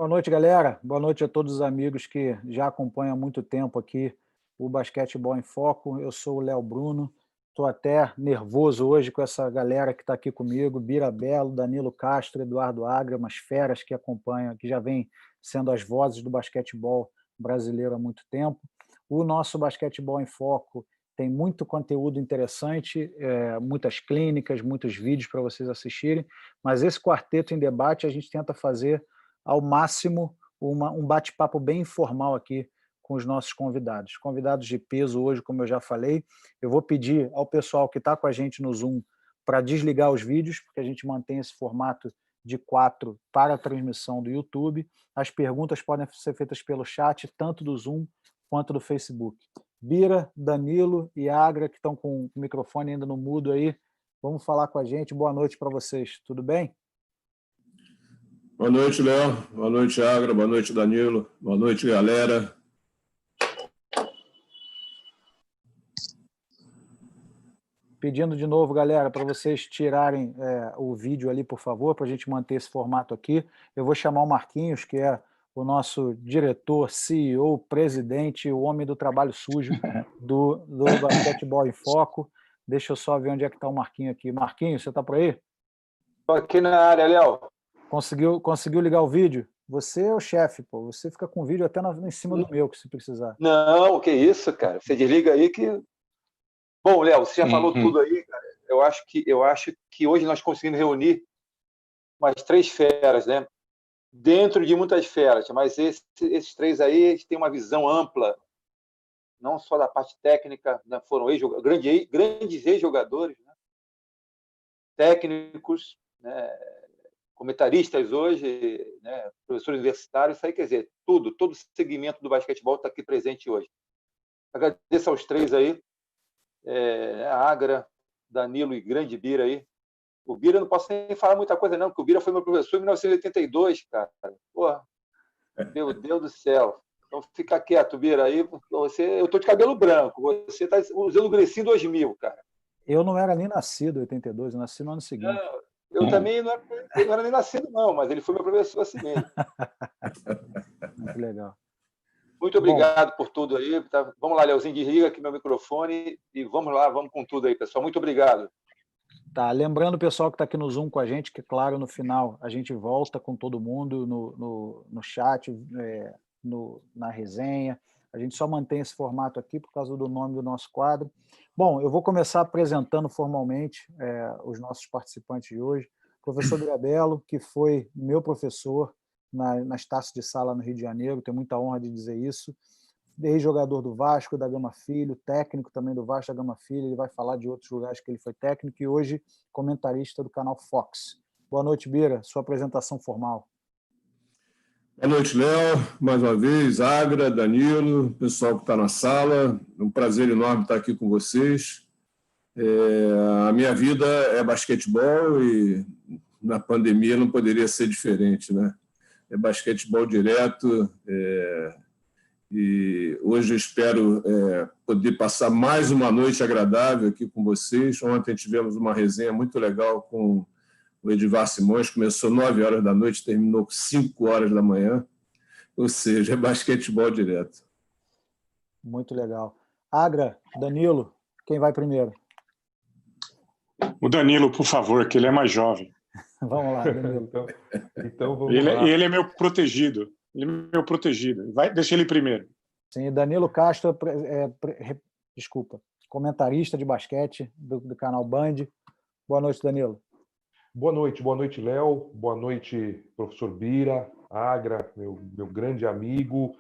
Boa noite, galera. Boa noite a todos os amigos que já acompanham há muito tempo aqui o Basquetebol em Foco. Eu sou o Léo Bruno. Estou até nervoso hoje com essa galera que está aqui comigo, Bira Belo, Danilo Castro, Eduardo Agra, umas feras que acompanham, que já vêm sendo as vozes do basquetebol brasileiro há muito tempo. O nosso Basquetebol em Foco tem muito conteúdo interessante, muitas clínicas, muitos vídeos para vocês assistirem, mas esse quarteto em debate a gente tenta fazer ao máximo um bate-papo bem informal aqui com os nossos convidados. Convidados de peso hoje, como eu já falei. Eu vou pedir ao pessoal que está com a gente no Zoom para desligar os vídeos, porque a gente mantém esse formato de 4 para a transmissão do YouTube. As perguntas podem ser feitas pelo chat, tanto do Zoom quanto do Facebook. Bira, Danilo e Agra, que estão com o microfone ainda no mudo aí, vamos falar com a gente. Boa noite para vocês, tudo bem? Boa noite, Léo. Boa noite, Agra. Boa noite, Danilo. Boa noite, galera. Pedindo de novo, galera, para vocês tirarem o vídeo ali, por favor, para a gente manter esse formato aqui. Eu vou chamar o Marquinhos, que é o nosso diretor, CEO, presidente, o homem do trabalho sujo do Basquetebol em Foco. Deixa eu só ver onde é que está o Marquinhos aqui. Marquinhos, você está por aí? Estou aqui na área, Léo. Conseguiu ligar o vídeo? Você é o chefe, pô. Você fica com o vídeo até em cima do meu, se precisar. Não, que isso, cara. Você desliga aí que... Bom, Léo, você já falou tudo aí, cara. Eu acho que hoje nós conseguimos reunir umas 3 feras, né? Dentro de muitas feras, mas esses 3 aí eles têm uma visão ampla, não só da parte técnica, né? Foram grandes ex-jogadores, né? Técnicos, né? Comentaristas hoje, né? Professores universitários, isso aí quer dizer, todo segmento do basquetebol está aqui presente hoje. Agradeço aos 3 aí, Agra, Danilo e grande Bira aí. O Bira eu não posso nem falar muita coisa não, porque o Bira foi meu professor em 1982, cara. Porra, meu Deus do céu. Então fica quieto, Bira, aí, eu tô de cabelo branco, você está usando o Grecinho 2000, cara. Eu não era nem nascido em 82, eu nasci no ano seguinte. Não, eu também não era nem nascido não, mas ele foi meu professor assim mesmo. Muito legal. Muito obrigado por tudo aí. Tá? Vamos lá, Leozinho, desliga aqui meu microfone e vamos lá, vamos com tudo aí, pessoal. Muito obrigado. Tá, lembrando o pessoal que está aqui no Zoom com a gente, que claro, no final a gente volta com todo mundo no chat, na resenha. A gente só mantém esse formato aqui por causa do nome do nosso quadro. Bom, eu vou começar apresentando formalmente os nossos participantes de hoje. Professor Birabello, que foi meu professor nas Taças de Sala no Rio de Janeiro, tenho muita honra de dizer isso. Ex-jogador do Vasco, da Gama Filho, técnico também do Vasco, da Gama Filho, ele vai falar de outros lugares que ele foi técnico e hoje comentarista do canal Fox. Boa noite, Bira, sua apresentação formal. Boa noite, Léo. Mais uma vez, Agra, Danilo, pessoal que está na sala. É um prazer enorme estar aqui com vocês. A minha vida é basquetebol e na pandemia não poderia ser diferente, né? É basquetebol direto, e hoje eu espero poder passar mais uma noite agradável aqui com vocês. Ontem tivemos uma resenha muito legal com o Edivar Simões, começou 9 horas da noite, terminou 5 horas da manhã, ou seja, é basquetebol direto. Muito legal. Agra, Danilo, quem vai primeiro? O Danilo, por favor, que ele é mais jovem. Vamos lá, Danilo. então vamos lá. Ele é meu protegido. Deixa ele primeiro. Sim, Danilo Castro, comentarista de basquete do canal Band. Boa noite, Danilo. Boa noite, Léo. Boa noite, professor Bira, Agra, meu grande amigo.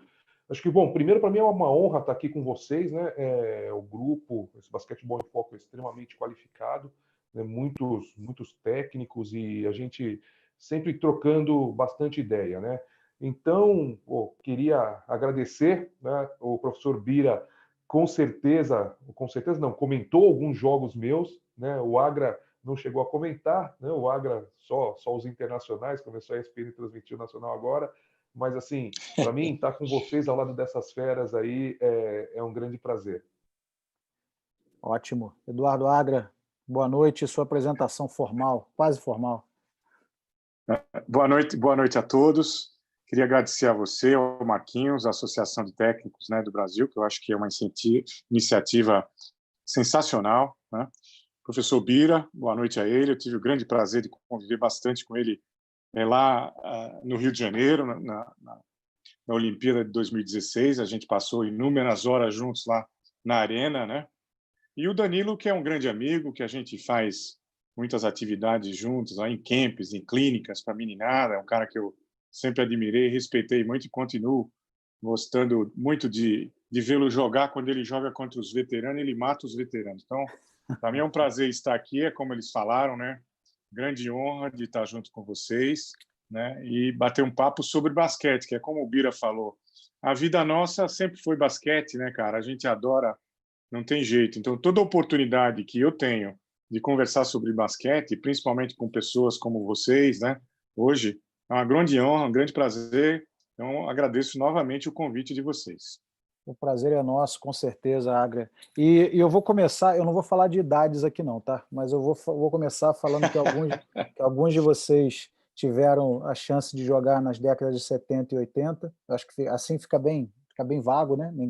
Acho que, bom, primeiro para mim é uma honra estar aqui com vocês, né? O grupo, esse Basquetebol em Foco é extremamente qualificado, né? Muitos técnicos e a gente sempre trocando bastante ideia, né? Então, queria agradecer, né? O professor Bira, com certeza não, comentou alguns jogos meus, né? O Agra não chegou a comentar, né? O Agra só os internacionais, começou a ESPN transmitir o nacional agora, mas assim, para mim estar com vocês ao lado dessas feras aí é um grande prazer. Ótimo. Eduardo Agra, boa noite, sua apresentação formal, quase formal. Boa noite a todos. Queria agradecer a você, ao Marquinhos, à Associação de Técnicos, né, do Brasil, que eu acho que é uma iniciativa sensacional, né? Professor Bira, boa noite a ele. Eu tive o grande prazer de conviver bastante com ele lá no Rio de Janeiro, na Olimpíada de 2016. A gente passou inúmeras horas juntos lá na arena, né? E o Danilo, que é um grande amigo, que a gente faz muitas atividades juntos, lá em camps, em clínicas para meninada. É um cara que eu sempre admirei, respeitei muito e continuo gostando muito de vê-lo jogar. Quando ele joga contra os veteranos, ele mata os veteranos. Então, para mim é um prazer estar aqui, é como eles falaram, né? Grande honra de estar junto com vocês, né? E bater um papo sobre basquete, que é como o Bira falou. A vida nossa sempre foi basquete, né, cara? A gente adora, não tem jeito. Então, toda oportunidade que eu tenho de conversar sobre basquete, principalmente com pessoas como vocês, né? Hoje, é uma grande honra, um grande prazer. Então, agradeço novamente o convite de vocês. O prazer é nosso, com certeza, Agra. E eu vou começar, eu não vou falar de idades aqui não, tá? Mas eu vou começar falando que alguns de vocês tiveram a chance de jogar nas décadas de 70 e 80. Acho que assim fica bem vago, né? Não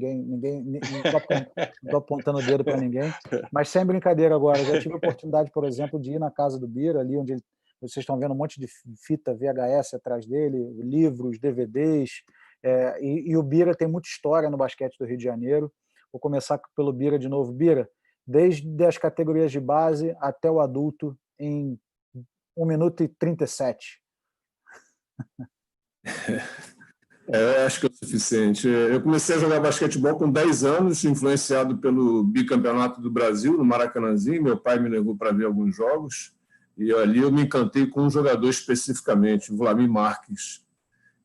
estou apontando o dedo para ninguém. Mas sem brincadeira agora, eu já tive a oportunidade, por exemplo, de ir na casa do Bira, ali onde vocês estão vendo um monte de fita VHS atrás dele, livros, DVDs. E o Bira tem muita história no basquete do Rio de Janeiro. Vou começar pelo Bira de novo. Bira, desde as categorias de base até o adulto, em 1 minuto e 37. Eu acho que é o suficiente. Eu comecei a jogar basquetebol com 10 anos, influenciado pelo bicampeonato do Brasil, no Maracanãzinho. Meu pai me levou para ver alguns jogos, e ali eu me encantei com um jogador especificamente, o Vlamir Marques.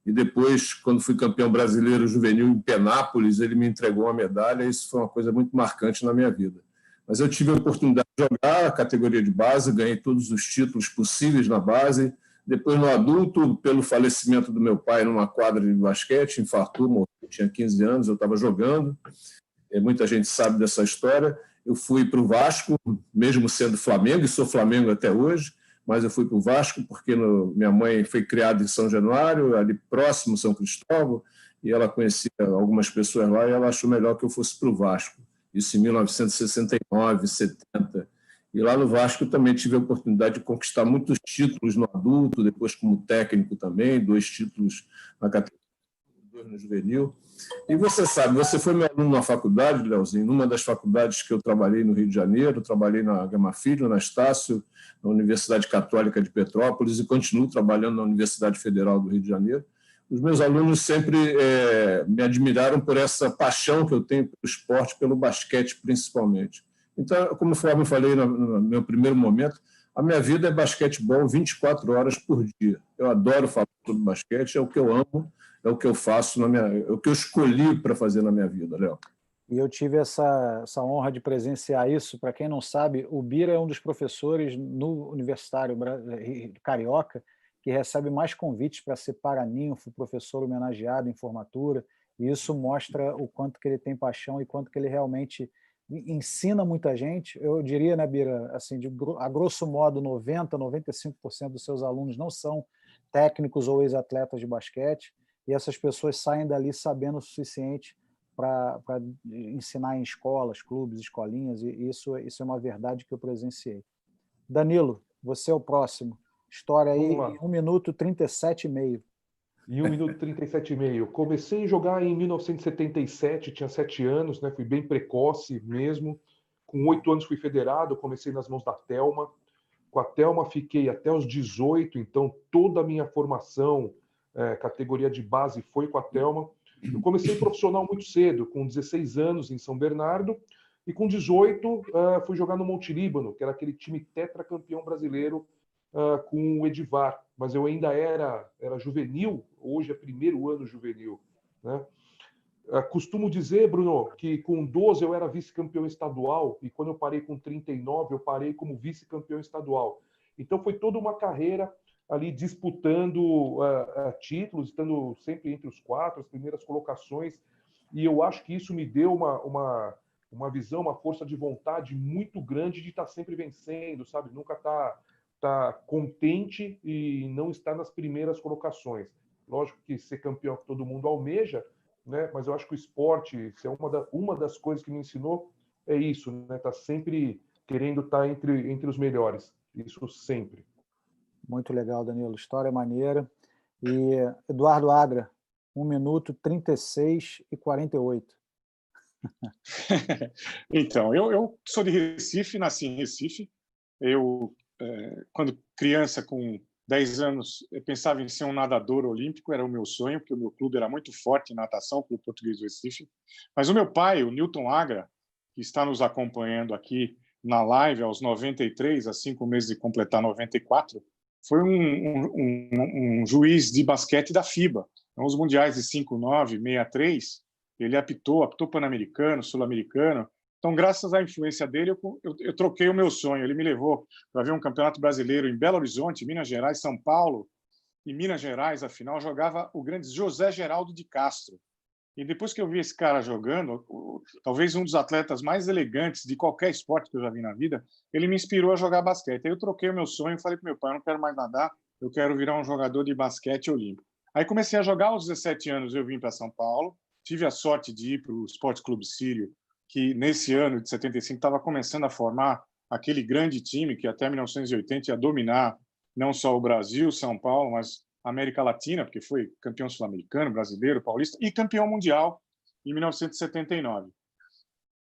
E depois, quando fui campeão brasileiro juvenil em Penápolis, ele me entregou uma medalha, e isso foi uma coisa muito marcante na minha vida. Mas eu tive a oportunidade de jogar a categoria de base, ganhei todos os títulos possíveis na base. Depois, no adulto, pelo falecimento do meu pai numa quadra de basquete, infartou, morreu, tinha 15 anos, eu estava jogando. Muita gente sabe dessa história. Eu fui para o Vasco, mesmo sendo Flamengo, e sou Flamengo até hoje, mas eu fui para o Vasco porque minha mãe foi criada em São Januário, ali próximo, São Cristóvão, e ela conhecia algumas pessoas lá e ela achou melhor que eu fosse para o Vasco. Isso em 1969, 70. E lá no Vasco também tive a oportunidade de conquistar muitos títulos no adulto, depois como técnico também, 2 títulos na categoria, 2 no juvenil. E você sabe, você foi meu aluno na faculdade, Leozinho, numa das faculdades que eu trabalhei no Rio de Janeiro, trabalhei na Gama Filho, na Estácio, na Universidade Católica de Petrópolis, e continuo trabalhando na Universidade Federal do Rio de Janeiro. Os meus alunos sempre me admiraram por essa paixão que eu tenho pelo esporte, pelo basquete principalmente. Então, como eu falei no meu primeiro momento, a minha vida é basquetebol 24 horas por dia. Eu adoro falar sobre basquete, é o que eu amo, é o que eu faço, é o que eu escolhi para fazer na minha vida, Léo. E eu tive essa honra de presenciar isso. Para quem não sabe, o Bira é um dos professores no Universitário Carioca que recebe mais convites para ser paraninfo, professor homenageado em formatura, e isso mostra o quanto que ele tem paixão e quanto que ele realmente ensina muita gente. Eu diria, né, Bira, assim, a grosso modo, 90%, 95% dos seus alunos não são técnicos ou ex-atletas de basquete, e essas pessoas saem dali sabendo o suficiente para ensinar em escolas, clubes, escolinhas, e isso é uma verdade que eu presenciei. Danilo, você é o próximo. História aí em 1 minuto e 37,5. Em 1 minuto e 37,5. Comecei a jogar em 1977, tinha 7 anos, né? Fui bem precoce mesmo. Com 8 anos fui federado, comecei nas mãos da Thelma. Com a Thelma fiquei até os 18, então toda a minha formação, categoria de base, foi com a Thelma. Eu comecei profissional muito cedo, com 16 anos em São Bernardo, e com 18 fui jogar no Monte Líbano, que era aquele time tetracampeão brasileiro com o Edivar, mas eu ainda era juvenil, hoje é primeiro ano juvenil, né? Costumo dizer, Bruno, que com 12 eu era vice-campeão estadual, e quando eu parei com 39, eu parei como vice-campeão estadual. Então foi toda uma carreira ali disputando títulos, estando sempre entre os 4, as primeiras colocações, e eu acho que isso me deu uma visão, uma força de vontade muito grande de estar sempre vencendo, sabe? Nunca tá contente e não estar nas primeiras colocações. Lógico que ser campeão que todo mundo almeja, né? Mas eu acho que o esporte, se é uma das coisas que me ensinou, é isso, né? Tá sempre querendo estar entre os melhores. Isso sempre. Muito legal, Danilo. História maneira. E Eduardo Agra, 1 minuto 36 e 48. Então, eu sou de Recife, nasci em Recife. Eu, quando criança, com 10 anos, eu pensava em ser um nadador olímpico, era o meu sonho, porque o meu clube era muito forte em natação, o Clube Português do Recife. Mas o meu pai, o Newton Agra, que está nos acompanhando aqui na live aos 93, há 5 meses de completar 94, foi um juiz de basquete da FIBA. Então, os mundiais de 5-9, 63, ele apitou Pan-Americano, Sul-Americano. Então, graças à influência dele, eu troquei o meu sonho. Ele me levou para ver um campeonato brasileiro em Belo Horizonte, Minas Gerais, São Paulo. Em Minas Gerais, afinal, jogava o grande José Geraldo de Castro. E depois que eu vi esse cara jogando, talvez um dos atletas mais elegantes de qualquer esporte que eu já vi na vida, ele me inspirou a jogar basquete. Aí eu troquei o meu sonho e falei para meu pai, eu não quero mais nadar, eu quero virar um jogador de basquete olímpico. Aí comecei a jogar aos 17 anos, eu vim para São Paulo, tive a sorte de ir para o Esporte Clube Sírio, que nesse ano de 75 estava começando a formar aquele grande time que até 1980 ia dominar não só o Brasil, São Paulo, mas a América Latina, porque foi campeão sul-americano, brasileiro, paulista e campeão mundial em 1979.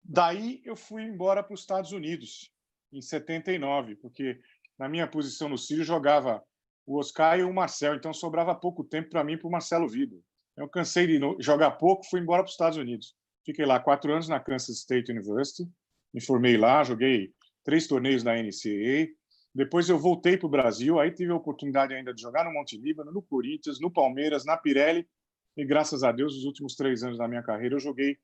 Daí eu fui embora para os Estados Unidos em 79, porque na minha posição no Sírio jogava o Oscar e o Marcel, então sobrava pouco tempo para mim e para o Marcelo Vido. Eu cansei de jogar pouco, fui embora para os Estados Unidos. Fiquei lá 4 anos na Kansas State University, me formei lá, joguei 3 torneios da NCAA. Depois eu voltei para o Brasil, aí tive a oportunidade ainda de jogar no Monte Líbano, no Corinthians, no Palmeiras, na Pirelli, e graças a Deus, os últimos 3 anos da minha carreira, eu joguei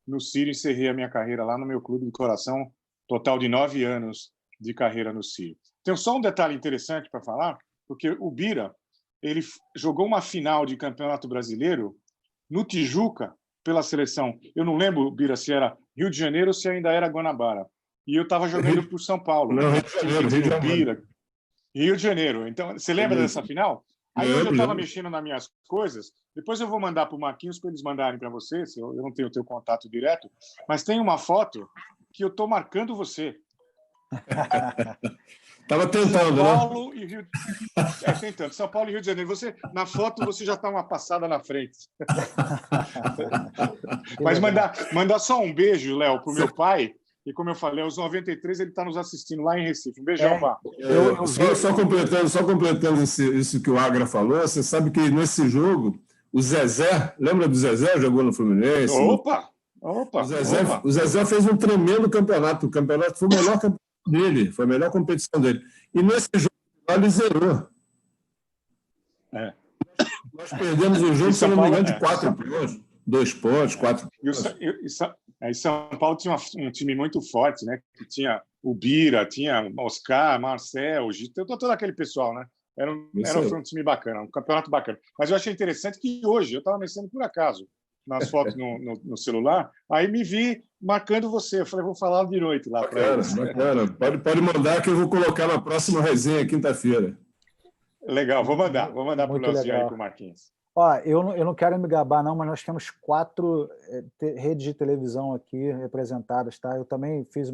no Sírio, encerrei a minha carreira lá no meu clube de coração, total de 9 anos de carreira no Sírio. Tem só um detalhe interessante para falar, porque o Bira, ele jogou uma final de Campeonato Brasileiro no Tijuca, pela seleção. Eu não lembro, Bira, se era Rio de Janeiro ou se ainda era Guanabara. E eu estava jogando por São Paulo. Não, Rio de Janeiro, Rio de Janeiro. Rio de Janeiro. Então, você lembra dessa final? Aí hoje eu estava mexendo nas minhas coisas. Depois eu vou mandar para o Marquinhos para eles mandarem para você, se eu não tenho o teu contato direto. Mas tem uma foto que eu estou marcando você. Estava tentando, São Paulo, né? E Rio... tentando. São Paulo e Rio de Janeiro. Na foto você já está uma passada na frente. Mas mandar só um beijo, Léo, para o meu pai. E como eu falei, aos 93 ele está nos assistindo lá em Recife. Um beijão, Pá. Só completando isso que o Agra falou, você sabe que nesse jogo, o Zezé, lembra do Zezé? Jogou no Fluminense? Opa! O Zezé fez um tremendo campeonato. O campeonato foi o melhor campeonato dele, foi a melhor competição dele. E nesse jogo ele zerou. Nós perdemos o jogo, se não me engano, de 4 pontos. 2 pontos, 4 pontos. Aí São Paulo tinha um time muito forte, né? Que tinha o Bira, tinha Oscar, Marcel, Gito, todo aquele pessoal, né? Foi um time bacana, um campeonato bacana. Mas eu achei interessante que hoje, eu estava mexendo por acaso nas fotos no celular, aí me vi marcando você. Eu falei, vou falar de noite lá para eles. Bacana. Pode mandar que eu vou colocar na próxima resenha, quinta-feira. Legal, vou mandar para o Leozinho aí, para o Marquinhos. Ó, eu não quero me gabar, não, mas nós temos 4 redes de televisão aqui representadas, tá? Eu também fiz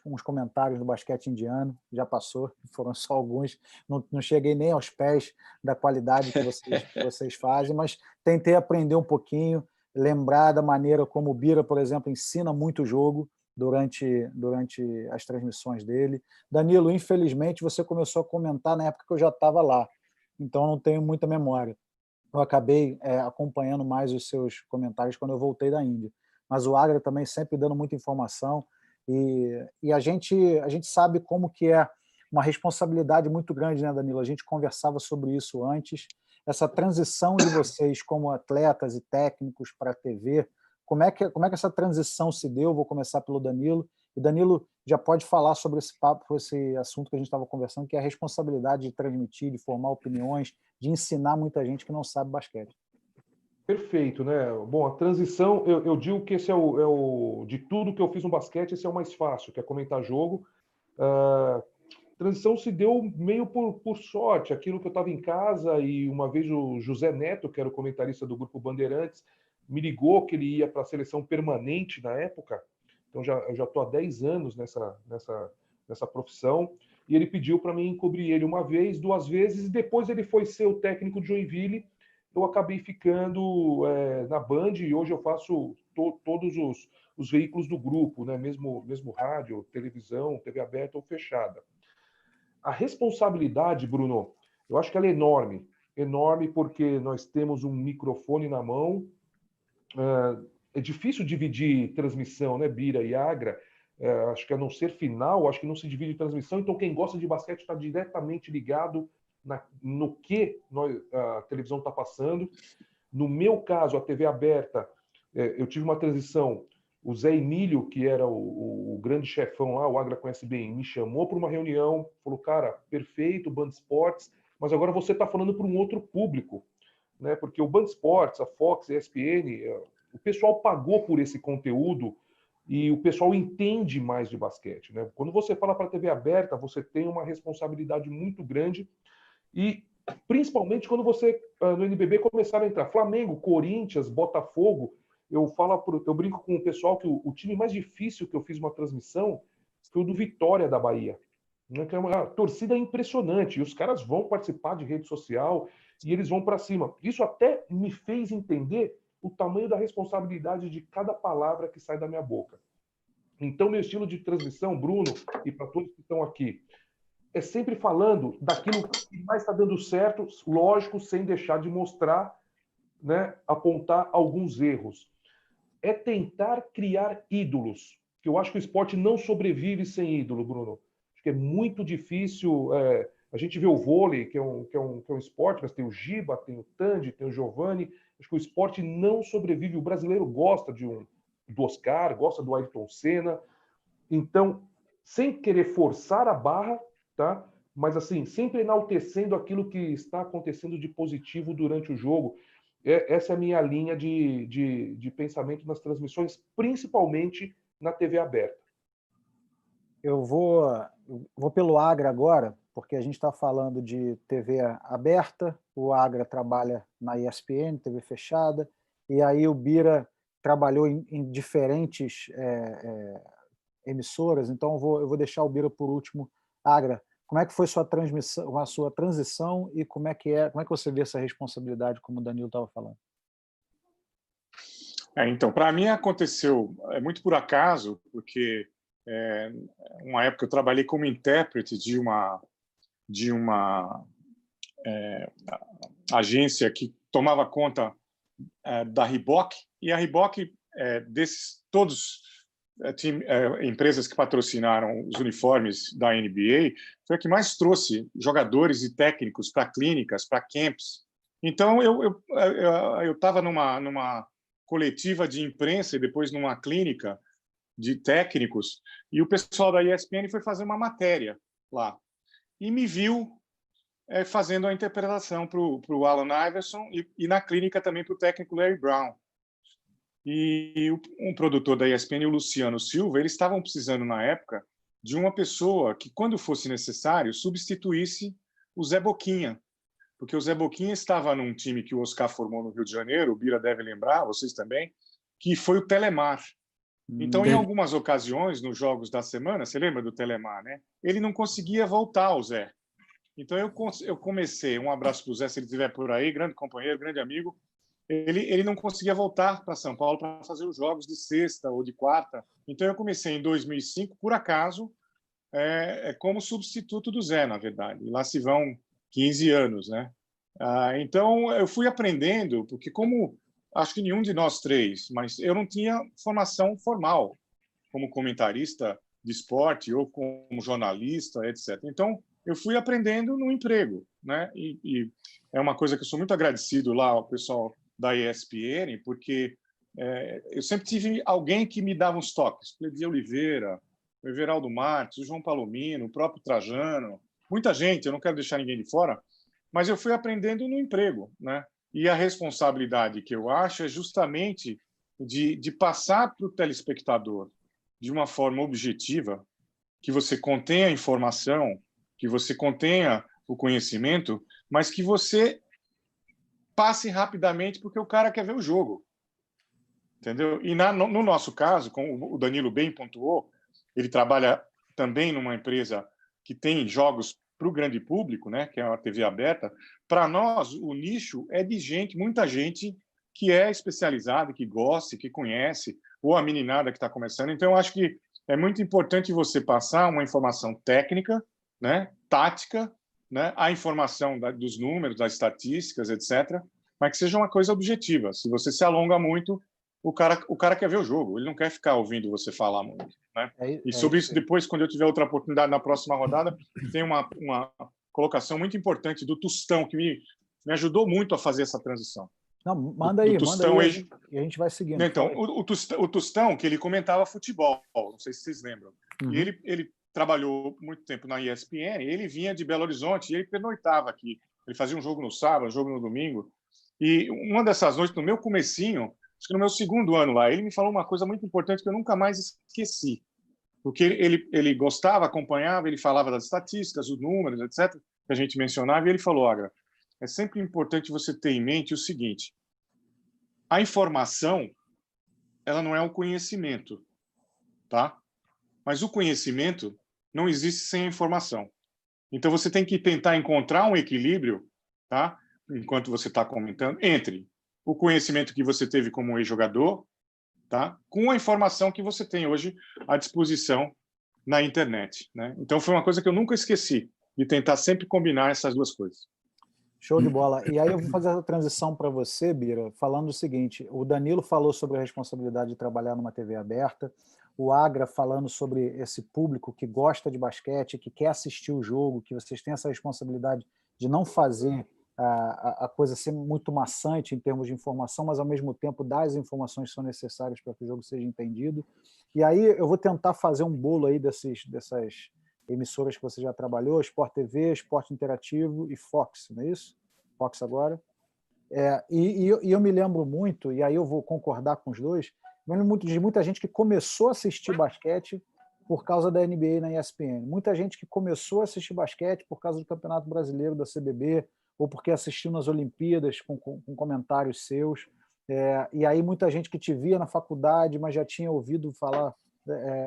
uns comentários no basquete indiano, já passou, foram só alguns, não cheguei nem aos pés da qualidade que vocês fazem, mas tentei aprender um pouquinho, lembrar da maneira como o Bira, por exemplo, ensina muito o jogo durante as transmissões dele. Danilo, infelizmente, você começou a comentar na época que eu já estava lá, então não tenho muita memória. Eu acabei acompanhando mais os seus comentários quando eu voltei da Índia. Mas o Agra também sempre dando muita informação e a gente sabe como que é uma responsabilidade muito grande, né, Danilo? A gente conversava sobre isso antes. Essa transição de vocês como atletas e técnicos para a TV, como é que essa transição se deu? Vou começar pelo Danilo. E Danilo já pode falar sobre esse assunto que a gente estava conversando, que é a responsabilidade de transmitir, de formar opiniões, de ensinar muita gente que não sabe basquete. Perfeito, né? Bom, a transição, eu digo que esse de tudo que eu fiz no basquete, esse é o mais fácil, que é comentar jogo. transição se deu meio por sorte. Aquilo que eu estava em casa e uma vez o José Neto, que era o comentarista do Grupo Bandeirantes, me ligou que ele ia para a seleção permanente na época. Então eu já estou há 10 anos nessa profissão. E ele pediu para mim cobrir ele uma vez, 2 vezes, e depois ele foi ser o técnico de Joinville. Eu acabei ficando na Band e hoje eu faço todos os veículos do grupo, né? mesmo rádio, televisão, TV aberta ou fechada. A responsabilidade, Bruno, eu acho que ela é enorme. Enorme porque nós temos um microfone na mão. É difícil dividir transmissão, né, Bira e Agra? Acho que a não ser final, acho que não se divide transmissão. Então, quem gosta de basquete está diretamente ligado no que a televisão está passando. No meu caso, a TV aberta, eu tive uma transição. O Zé Emílio, que era o grande chefão lá, o Agra conhece bem, me chamou para uma reunião, falou, cara, perfeito, Band Esportes, mas agora você está falando para um outro público, né? Porque o Band Esportes, a Fox, a ESPN, o pessoal pagou por esse conteúdo e o pessoal entende mais de basquete, né? Quando você fala para a TV aberta, você tem uma responsabilidade muito grande e principalmente quando você, no NBB, começaram a entrar Flamengo, Corinthians, Botafogo. Eu brinco com o pessoal que o time mais difícil que eu fiz uma transmissão foi o do Vitória da Bahia. Que é uma torcida impressionante. E os caras vão participar de rede social e eles vão para cima. Isso até me fez entender o tamanho da responsabilidade de cada palavra que sai da minha boca. Então, meu estilo de transmissão, Bruno, e para todos que estão aqui, é sempre falando daquilo que mais está dando certo, lógico, sem deixar de mostrar, né, apontar alguns erros. É tentar criar ídolos, que eu acho que o esporte não sobrevive sem ídolo, Bruno. Acho que é muito difícil. A gente vê o vôlei, que é um esporte, mas tem o Giba, tem o Tandy, tem o Giovani. Acho que o esporte não sobrevive. O brasileiro gosta do Oscar, gosta do Ayrton Senna. Então, sem querer forçar a barra, tá? Mas assim, sempre enaltecendo aquilo que está acontecendo de positivo durante o jogo. Essa é a minha linha de pensamento nas transmissões, principalmente na TV aberta. Eu vou pelo Agra agora, porque a gente está falando de TV aberta, o Agra trabalha na ESPN, TV fechada, e aí o Bira trabalhou em diferentes emissoras, então eu vou deixar o Bira por último. Agra, como é que foi a sua transição e como é que você vê essa responsabilidade, como o Danilo estava falando? Então, para mim aconteceu muito por acaso, porque uma época eu trabalhei como intérprete de uma agência que tomava conta da Reebok, e a Reebok, desses todos empresas que patrocinaram os uniformes da NBA, foi a que mais trouxe jogadores e técnicos para clínicas, para camps. Então, eu estava numa coletiva de imprensa e depois numa clínica de técnicos, e o pessoal da ESPN foi fazer uma matéria lá. E me viu fazendo a interpretação para o Allen Iverson e na clínica também para o técnico Larry Brown. E um produtor da ESPN, o Luciano Silva, eles estavam precisando, na época, de uma pessoa que, quando fosse necessário, substituísse o Zé Boquinha. Porque o Zé Boquinha estava num time que o Oscar formou no Rio de Janeiro, o Bira deve lembrar, vocês também, que foi o Telemar. Então, em algumas ocasiões, nos jogos da semana, você lembra do Telemar, né? Ele não conseguia voltar, o Zé. Então, eu comecei, um abraço para o Zé, se ele estiver por aí, grande companheiro, grande amigo. Ele não conseguia voltar para São Paulo para fazer os jogos de sexta ou de quarta. Então, eu comecei em 2005, por acaso, como substituto do Zé, na verdade. E lá se vão 15 anos, né? Então, eu fui aprendendo, porque como acho que nenhum de nós três, mas eu não tinha formação formal como comentarista de esporte ou como jornalista, etc. Então, eu fui aprendendo no emprego, né? E é uma coisa que eu sou muito agradecido lá ao pessoal da ESPN, porque eu sempre tive alguém que me dava uns toques. O Cledir Oliveira, o Everaldo Marques, o João Palomino, o próprio Trajano, muita gente, eu não quero deixar ninguém de fora, mas eu fui aprendendo no emprego, né? E a responsabilidade que eu acho é justamente de passar para o telespectador de uma forma objetiva, que você contém a informação que você contenha o conhecimento, mas que você passe rapidamente porque o cara quer ver o jogo. Entendeu? E no nosso caso, como o Danilo bem pontuou, ele trabalha também numa empresa que tem jogos para o grande público, né, que é uma TV aberta. Para nós, o nicho é de gente, muita gente que é especializada, que gosta, que conhece, ou a meninada que está começando. Então, eu acho que é muito importante você passar uma informação técnica, né, tática, né, a informação dos números, das estatísticas, etc., mas que seja uma coisa objetiva. Se você se alonga muito, o cara quer ver o jogo, ele não quer ficar ouvindo você falar muito. Né? E sobre isso, depois, quando eu tiver outra oportunidade na próxima rodada, tem uma colocação muito importante do Tostão, que me ajudou muito a fazer essa transição. Não, manda aí, e a gente vai seguindo. Então, o Tostão, que ele comentava futebol, não sei se vocês lembram, e ele trabalhou muito tempo na ESPN, ele vinha de Belo Horizonte, e ele pernoitava aqui. Ele fazia um jogo no sábado, um jogo no domingo, e uma dessas noites, no meu comecinho, acho que no meu segundo ano lá, ele me falou uma coisa muito importante que eu nunca mais esqueci. Porque ele gostava, acompanhava, ele falava das estatísticas, os números, etc., que a gente mencionava, e ele falou, Agra, é sempre importante você ter em mente o seguinte, a informação, ela não é um conhecimento, tá? Mas o conhecimento não existe sem a informação. Então, você tem que tentar encontrar um equilíbrio, tá? Enquanto você está comentando, entre o conhecimento que você teve como ex-jogador, tá? Com a informação que você tem hoje à disposição na internet. Né? Então, foi uma coisa que eu nunca esqueci, de tentar sempre combinar essas duas coisas. Show de bola. E aí eu vou fazer a transição para você, Bira, falando o seguinte, o Danilo falou sobre a responsabilidade de trabalhar numa TV aberta, o Agra falando sobre esse público que gosta de basquete, que quer assistir o jogo, que vocês têm essa responsabilidade de não fazer a coisa ser muito maçante em termos de informação, mas ao mesmo tempo dar as informações que são necessárias para que o jogo seja entendido. E aí eu vou tentar fazer um bolo aí dessas emissoras que você já trabalhou, Sport TV, Esporte Interativo e Fox, não é isso? Fox agora. E eu me lembro muito, e aí eu vou concordar com os dois, eu me lembro muito de muita gente que começou a assistir basquete por causa da NBA na ESPN. Muita gente que começou a assistir basquete por causa do Campeonato Brasileiro da CBB, ou porque assistiu nas Olimpíadas com comentários seus. E aí muita gente que te via na faculdade, mas já tinha ouvido falar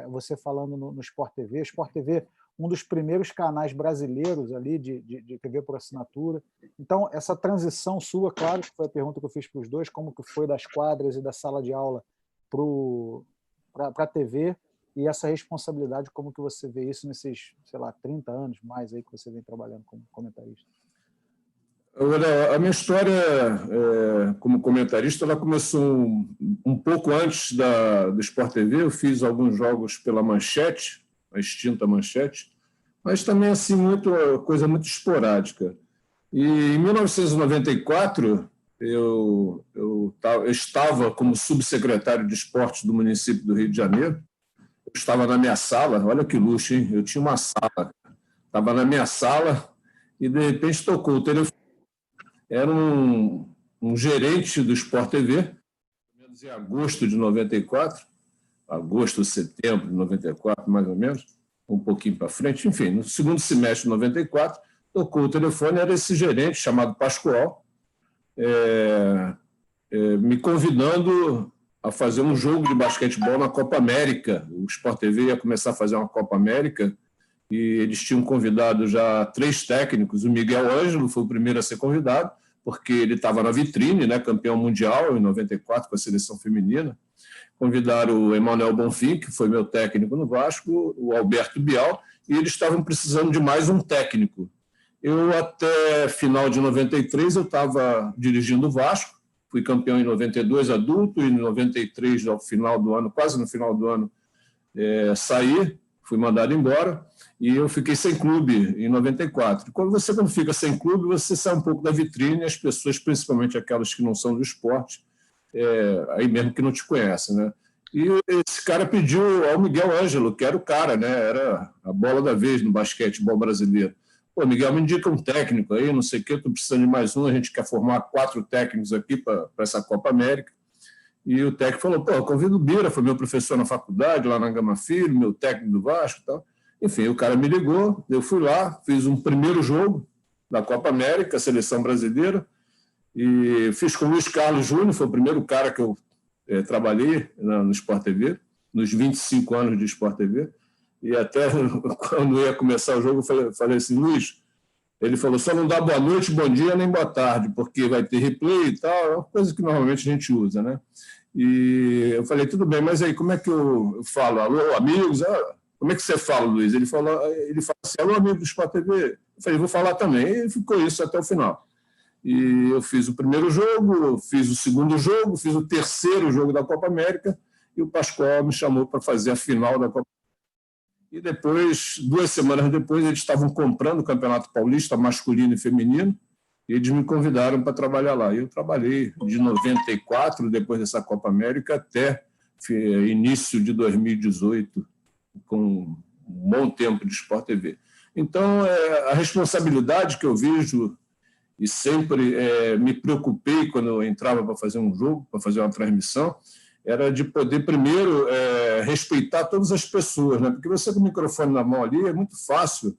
você falando no Sport TV. Sport TV, um dos primeiros canais brasileiros ali de TV por assinatura. Então, essa transição sua, claro, que foi a pergunta que eu fiz para os dois, como que foi das quadras e da sala de aula para a TV, e essa responsabilidade, como que você vê isso nesses, sei lá, 30 anos mais aí que você vem trabalhando como comentarista? A minha história como comentarista ela começou um pouco antes do Sport TV. Eu fiz alguns jogos pela Manchete, a extinta Manchete, mas também assim coisa muito esporádica. E em 1994 eu estava como subsecretário de esportes do município do Rio de Janeiro. Eu estava na minha sala, olha que luxo, hein? Eu tinha uma sala, estava na minha sala e de repente tocou o telefone. Era um gerente do Sport TV, em agosto de 94, agosto, setembro de 94, mais ou menos, um pouquinho para frente, enfim, no segundo semestre de 94, tocou o telefone, era esse gerente chamado Pascoal, me convidando a fazer um jogo de basquetebol na Copa América. O Sport TV ia começar a fazer uma Copa América, e eles tinham convidado já 3 técnicos. O Miguel Ângelo foi o primeiro a ser convidado, porque ele estava na vitrine, né, campeão mundial em 94 com a seleção feminina. Convidaram o Emanuel Bonfim, que foi meu técnico no Vasco, o Alberto Bial, e eles estavam precisando de mais um técnico. Eu, até final de 93, eu estava dirigindo o Vasco, fui campeão em 92 adulto, e em 93, ao final do ano, quase no final do ano, saí, fui mandado embora, e eu fiquei sem clube em 94. Quando fica sem clube, você sai um pouco da vitrine, as pessoas, principalmente aquelas que não são do esporte, aí mesmo que não te conhecem, né? E esse cara pediu ao Miguel Ângelo, que era o cara, né? Era a bola da vez no basquetebol brasileiro. Pô, Miguel, me indica um técnico aí, não sei o quê, estou precisando de mais um, a gente quer formar 4 técnicos aqui para essa Copa América. E o técnico falou, pô, convido o Bira, foi meu professor na faculdade, lá na Gama Filho, meu técnico do Vasco e tal. Enfim, o cara me ligou, eu fui lá, fiz um primeiro jogo da Copa América, seleção brasileira, e fiz com o Luiz Carlos Júnior, foi o primeiro cara que eu trabalhei no Sport TV, nos 25 anos de Sport TV, e até quando ia começar o jogo, eu falei assim, Luiz, ele falou, só não dá boa noite, bom dia, nem boa tarde, porque vai ter replay e tal, é uma coisa que normalmente a gente usa, né? E eu falei, tudo bem, mas aí como é que eu falo? Alô, amigos? Como é que você fala, Luiz? Ele fala assim, alô, amigo do Sport TV. Eu falei, vou falar também. E ficou isso até o final. E eu fiz o primeiro jogo, fiz o segundo jogo, fiz o terceiro jogo da Copa América, e o Pascoal me chamou para fazer a final da Copa América. E depois, 2 semanas depois, eles estavam comprando o Campeonato Paulista masculino e feminino, e eles me convidaram para trabalhar lá. E eu trabalhei de 94, depois dessa Copa América, até início de 2018, com um bom tempo de Sport TV. Então, a responsabilidade que eu vejo, e sempre me preocupei quando eu entrava para fazer um jogo, para fazer uma transmissão, era de poder, primeiro, respeitar todas as pessoas, né? Porque você com o microfone na mão ali é muito fácil,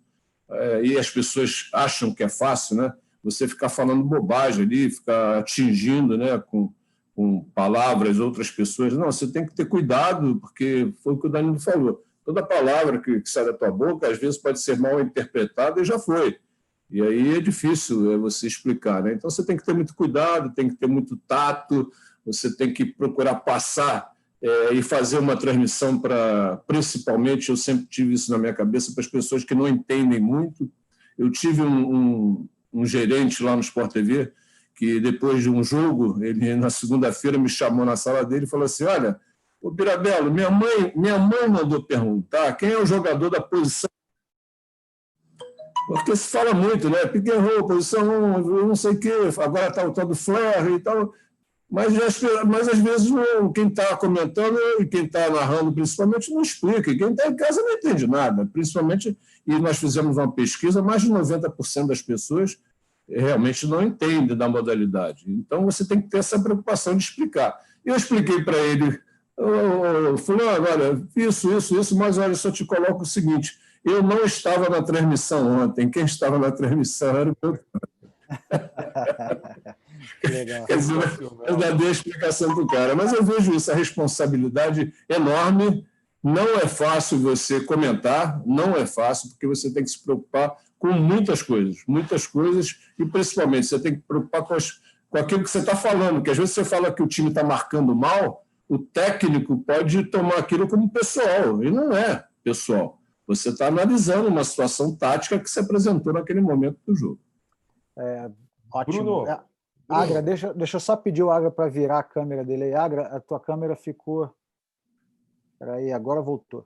e as pessoas acham que é fácil, né? Você ficar falando bobagem ali, ficar atingindo, né, com palavras outras pessoas. Não, você tem que ter cuidado, porque foi o que o Danilo falou. Toda palavra que sai da tua boca, às vezes pode ser mal interpretada e já foi. E aí é difícil você explicar, né? Então você tem que ter muito cuidado, tem que ter muito tato, você tem que procurar passar e fazer uma transmissão para, principalmente, eu sempre tive isso na minha cabeça, para as pessoas que não entendem muito. Eu tive um gerente lá no Sport TV, que depois de um jogo, ele na segunda-feira me chamou na sala dele e falou assim, olha, ô Birabello, minha mãe mandou perguntar quem é o jogador da posição. Porque se fala muito, né? Pick and roll, posição 1, não sei o quê, agora está o tal do flare e tal. Mas às vezes quem está comentando e quem está narrando, principalmente, não explica. E quem está em casa não entende nada. Principalmente, e nós fizemos uma pesquisa, mais de 90% das pessoas realmente não entendem da modalidade. Então, você tem que ter essa preocupação de explicar. Eu expliquei para ele, fulano, olha, isso, mas olha, só te coloco o seguinte, eu não estava na transmissão ontem, quem estava na transmissão era o meu... Legal. Quer dizer, eu já dei a explicação para o cara, mas eu vejo isso, a responsabilidade enorme. Não é fácil você comentar, não é fácil, porque você tem que se preocupar com muitas coisas, e principalmente você tem que se preocupar com aquilo que você está falando, porque às vezes você fala que o time está marcando mal, o técnico pode tomar aquilo como pessoal, e não é pessoal. Você está analisando uma situação tática que se apresentou naquele momento do jogo. Ótimo. Bruno. Agra, deixa eu só pedir o Agra para virar a câmera dele aí. Agra, a tua câmera ficou... Peraí, agora voltou.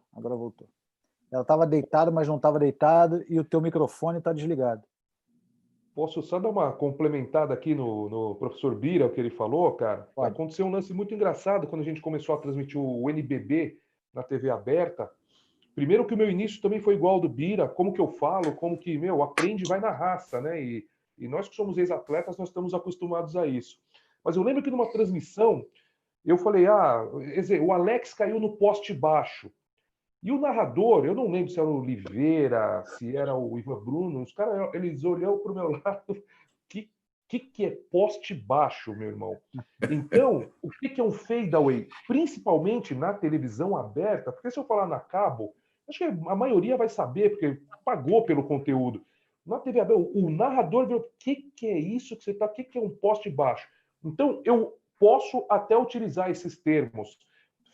Ela estava deitada, mas não estava deitada, e o teu microfone está desligado. Posso só dar uma complementada aqui no professor Bira, o que ele falou, cara? Pode. Aconteceu um lance muito engraçado quando a gente começou a transmitir o NBB na TV aberta. Primeiro que o meu início também foi igual ao do Bira, como que eu falo, como que, aprende e vai na raça, né? E nós que somos ex-atletas, nós estamos acostumados a isso. Mas eu lembro que numa transmissão, eu falei, o Alex caiu no poste baixo. E o narrador, eu não lembro se era o Oliveira, se era o Ivan Bruno, os caras, eles olham para o meu lado, que é poste baixo, meu irmão? Então, o que é um fadeaway? Principalmente na televisão aberta, porque se eu falar na cabo, acho que a maioria vai saber, porque pagou pelo conteúdo. Na TV aberta, o narrador vê o que é isso que você está, o que é um poste baixo? Então, eu posso até utilizar esses termos,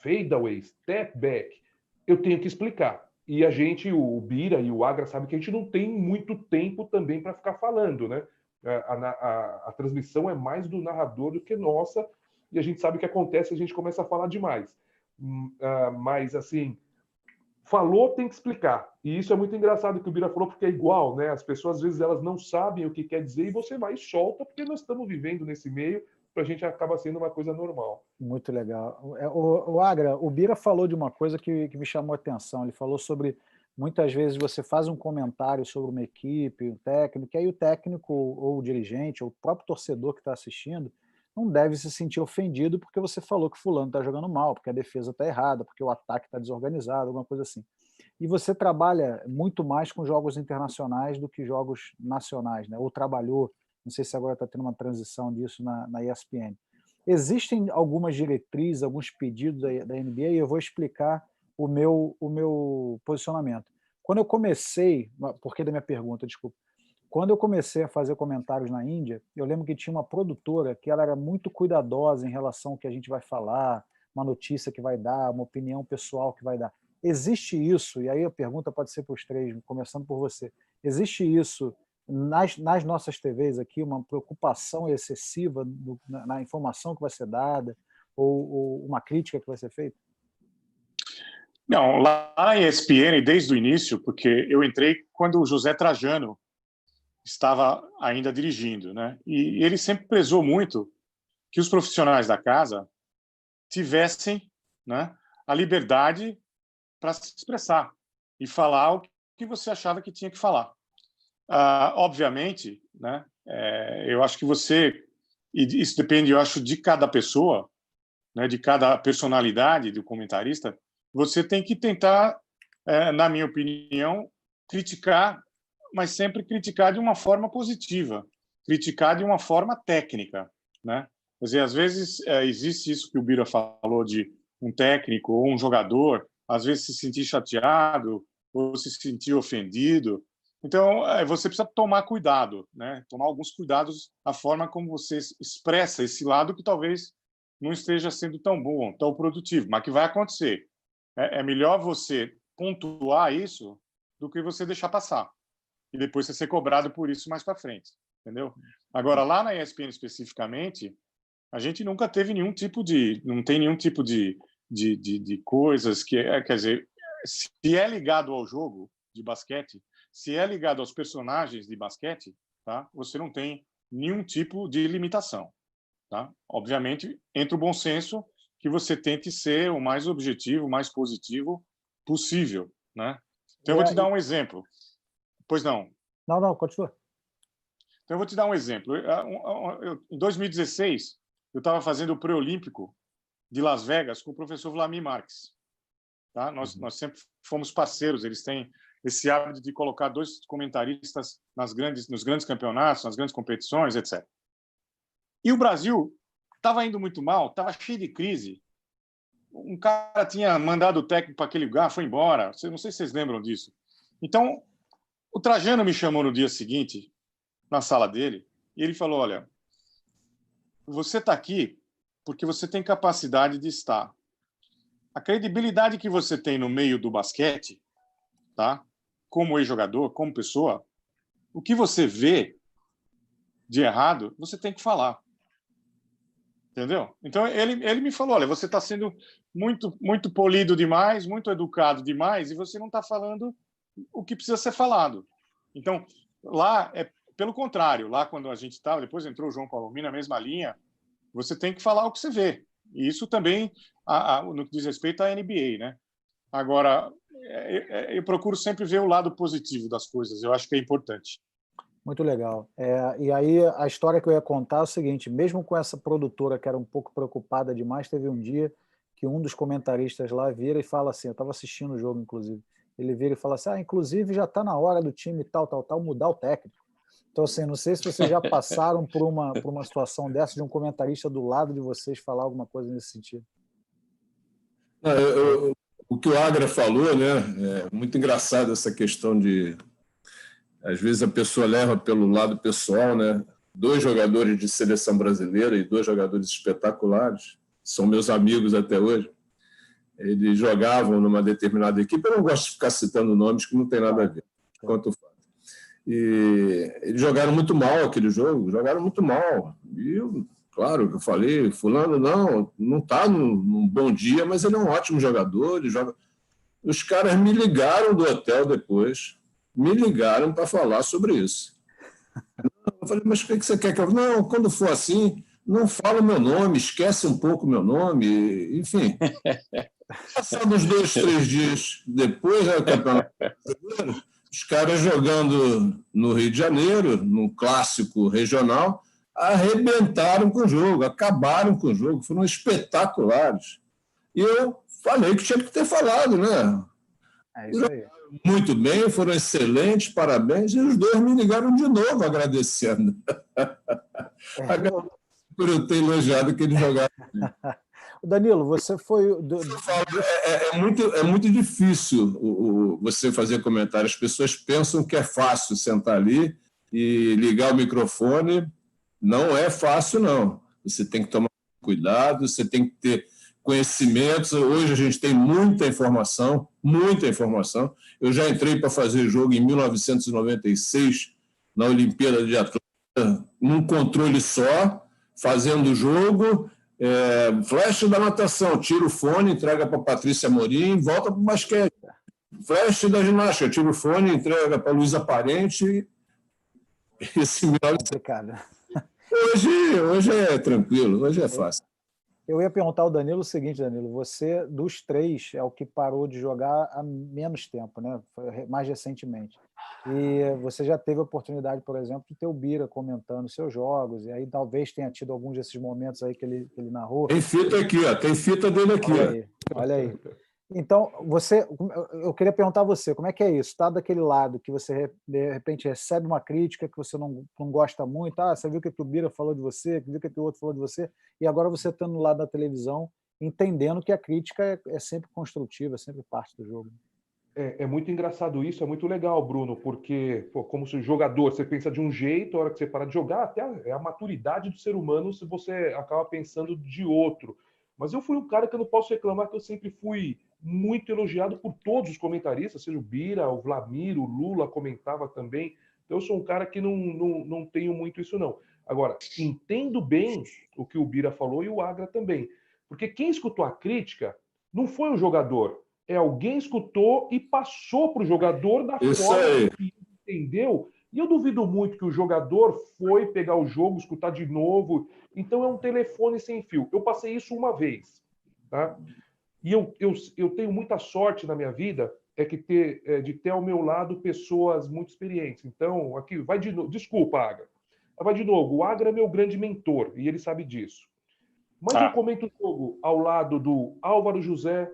fadeaway, step back, eu tenho que explicar. E a gente, o Bira e o Agra, sabe que a gente não tem muito tempo também para ficar falando, né? A transmissão é mais do narrador do que nossa, e a gente sabe o que acontece, a gente começa a falar demais. Mas, assim, falou, tem que explicar. E isso é muito engraçado que o Bira falou, porque é igual, né? As pessoas, às vezes, elas não sabem o que quer dizer, e você vai e solta, porque nós estamos vivendo nesse meio, para a gente acaba sendo uma coisa normal. Muito legal. O Agra, o Bira falou de uma coisa que me chamou a atenção. Ele falou sobre, muitas vezes você faz um comentário sobre uma equipe, um técnico, e aí o técnico ou o dirigente, ou o próprio torcedor que está assistindo, não deve se sentir ofendido porque você falou que fulano está jogando mal, porque a defesa está errada, porque o ataque está desorganizado, alguma coisa assim. E você trabalha muito mais com jogos internacionais do que jogos nacionais, né? Ou trabalhou, não sei se agora está tendo uma transição disso na ESPN. Existem algumas diretrizes, alguns pedidos da NBA, e eu vou explicar o meu posicionamento. Quando eu comecei, porquê da minha pergunta, desculpa. Quando eu comecei a fazer comentários na Índia, eu lembro que tinha uma produtora que ela era muito cuidadosa em relação ao que a gente vai falar, uma notícia que vai dar, uma opinião pessoal que vai dar. Existe isso, e aí a pergunta pode ser para os três, começando por você, existe isso nas nossas TVs aqui, uma preocupação excessiva na informação que vai ser dada, ou uma crítica que vai ser feita? Não, lá na ESPN, desde o início, porque eu entrei quando o José Trajano estava ainda dirigindo, né? E ele sempre prezou muito que os profissionais da casa tivessem, né, a liberdade para se expressar e falar o que você achava que tinha que falar. Obviamente, né, eu acho que você, e isso depende, eu acho, de cada pessoa, né, de cada personalidade do comentarista, você tem que tentar, na minha opinião, criticar, mas sempre criticar de uma forma positiva, criticar de uma forma técnica, né? Quer dizer, às vezes existe isso que o Bira falou de um técnico ou um jogador, às vezes se sentir chateado ou se sentir ofendido. Então, você precisa tomar cuidado, né? Tomar alguns cuidados na forma como você expressa esse lado que talvez não esteja sendo tão bom, tão produtivo, mas que vai acontecer. É melhor você pontuar isso do que você deixar passar e depois você ser cobrado por isso mais para frente, entendeu? Agora, lá na ESPN especificamente, a gente nunca teve nenhum tipo de... não tem nenhum tipo de coisas que... quer dizer, se é ligado ao jogo de basquete, se é ligado aos personagens de basquete, tá? Você não tem nenhum tipo de limitação, tá? Obviamente, entra o bom senso que você tente ser o mais objetivo, o mais positivo possível, né? Então, eu vou te dar um exemplo. Pois não. Não, continua. Então, eu vou te dar um exemplo. Em 2016, eu estava fazendo o pré-olímpico de Las Vegas com o professor Vladimir Marques. Tá? Nós sempre fomos parceiros. Eles têm esse hábito de colocar 2 comentaristas nos grandes campeonatos, nas grandes competições, etc. E o Brasil estava indo muito mal, estava cheio de crise. Um cara tinha mandado o técnico para aquele lugar, foi embora. Não sei se vocês lembram disso. Então, o Trajano me chamou no dia seguinte, na sala dele, e ele falou, olha, você está aqui porque você tem capacidade de estar. A credibilidade que você tem no meio do basquete, tá? Como ex-jogador, como pessoa, o que você vê de errado, você tem que falar. Entendeu? Então, ele me falou, olha, você está sendo muito polido demais, muito educado demais, e você não está falando o que precisa ser falado. Então, lá é pelo contrário. Lá, quando a gente estava, depois entrou o João Palomino na mesma linha, você tem que falar o que você vê. E isso também, no que diz respeito à NBA, né? Agora, eu procuro sempre ver o lado positivo das coisas. Eu acho que é importante. Muito legal. E aí, a história que eu ia contar é o seguinte, mesmo com essa produtora que era um pouco preocupada demais, teve um dia que um dos comentaristas lá vira e fala assim, eu estava assistindo o jogo, inclusive, ele vira e fala assim, inclusive já está na hora do time tal, mudar o técnico. Então, assim, não sei se vocês já passaram por uma situação dessa, de um comentarista do lado de vocês falar alguma coisa nesse sentido. O que o Agra falou, né, é muito engraçado essa questão de... Às vezes a pessoa leva pelo lado pessoal, né? 2 jogadores de seleção brasileira e 2 jogadores espetaculares, são meus amigos até hoje. Eles jogavam numa determinada equipe, eu não gosto de ficar citando nomes que não tem nada a ver, quanto o fato. E eles jogaram muito mal aquele jogo, jogaram muito mal. E, claro, que eu falei, fulano não está num bom dia, mas ele é um ótimo jogador, ele joga... Os caras me ligaram do hotel depois, me ligaram para falar sobre isso. Eu falei, mas o que você quer que eu... Não, quando for assim, não fala o meu nome, esquece um pouco o meu nome, enfim... Passados 2, 3 dias depois, o Campeonato Brasileiro, os caras jogando no Rio de Janeiro, num clássico regional, arrebentaram com o jogo, acabaram com o jogo, foram espetaculares. E eu falei que tinha que ter falado, né? É isso aí. Muito bem, foram excelentes, parabéns, e os dois me ligaram de novo agradecendo. Por eu ter elogiado que eles jogaram. Danilo, você foi... É muito difícil você fazer comentário. As pessoas pensam que é fácil sentar ali e ligar o microfone. Não é fácil, não. Você tem que tomar cuidado, você tem que ter conhecimentos. Hoje a gente tem muita informação, muita informação. Eu já entrei para fazer jogo em 1996, na Olimpíada de Atlanta, num controle só, fazendo o jogo, flash da natação, tira o fone, entrega para a Patrícia Amorim, volta para o basquete. Flash da ginástica, tira o fone, entrega para a Luísa Parente. Esse complicado. Hoje é tranquilo, hoje é fácil. Eu ia perguntar ao Danilo o seguinte, Danilo, você, dos três, é o que parou de jogar há menos tempo, né? Mais recentemente. E você já teve a oportunidade, por exemplo, de ter o Bira comentando seus jogos, e aí talvez tenha tido alguns desses momentos aí que ele narrou. Tem fita aqui, ó, tem fita dele aqui. Olha aí. Então, eu queria perguntar a você, como é que é isso? Está daquele lado que você, de repente, recebe uma crítica que você não gosta muito, você viu o que o Bira falou de você, viu o que o outro falou de você, e agora você está no lado da televisão, entendendo que a crítica é sempre construtiva, é sempre parte do jogo. É muito engraçado isso, é muito legal, Bruno, porque, como se o jogador, você pensa de um jeito, a hora que você para de jogar, até a maturidade do ser humano, se você acaba pensando de outro. Mas eu fui um cara que eu não posso reclamar, que eu sempre fui muito elogiado por todos os comentaristas, seja o Bira, o Vlamir, o Lula comentava também. Então eu sou um cara que não tenho muito isso, não. Agora, entendo bem o que o Bira falou e o Agra também. Porque quem escutou a crítica não foi o jogador, alguém escutou e passou para o jogador da forma que entendeu. E eu duvido muito que o jogador foi pegar o jogo, escutar de novo. Então é um telefone sem fio. Eu passei isso uma vez, tá? E eu tenho muita sorte na minha vida de ter ao meu lado pessoas muito experientes. Então, aqui, vai de novo. Desculpa, Agra. Vai de novo. O Agra é meu grande mentor, e ele sabe disso. Mas eu comento o jogo ao lado do Álvaro José,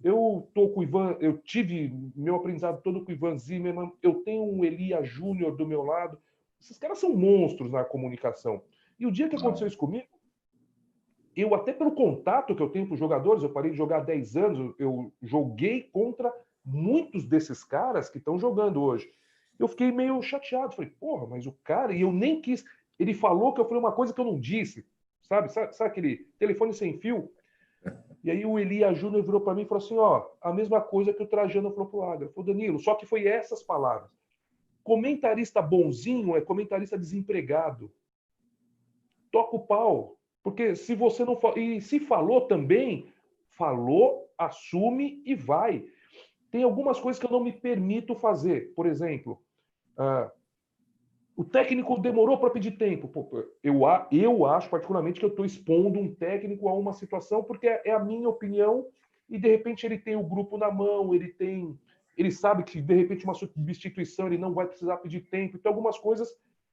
eu tô com o Ivan, eu tive meu aprendizado todo com o Ivan Zimmermann, eu tenho um Elia Júnior do meu lado. Esses caras são monstros na comunicação. E o dia que aconteceu isso comigo, eu até pelo contato que eu tenho com os jogadores, eu parei de jogar há 10 anos, eu joguei contra muitos desses caras que estão jogando hoje. Eu fiquei meio chateado, falei, porra, mas o cara, e eu nem quis, ele falou que eu falei uma coisa que eu não disse. Sabe aquele telefone sem fio? E aí o Elia Júnior virou para mim e falou assim, a mesma coisa que o Trajano falou pro Agra. Falou, Danilo, só que foi essas palavras. Comentarista bonzinho é comentarista desempregado. Toca o pau. Porque se você não... E se falou também, falou, assume e vai. Tem algumas coisas que eu não me permito fazer. Por exemplo... o técnico demorou para pedir tempo. Pô, eu acho particularmente que eu estou expondo um técnico a uma situação porque é a minha opinião e de repente ele tem o grupo na mão, ele sabe que de repente uma substituição ele não vai precisar pedir tempo. Então algumas coisas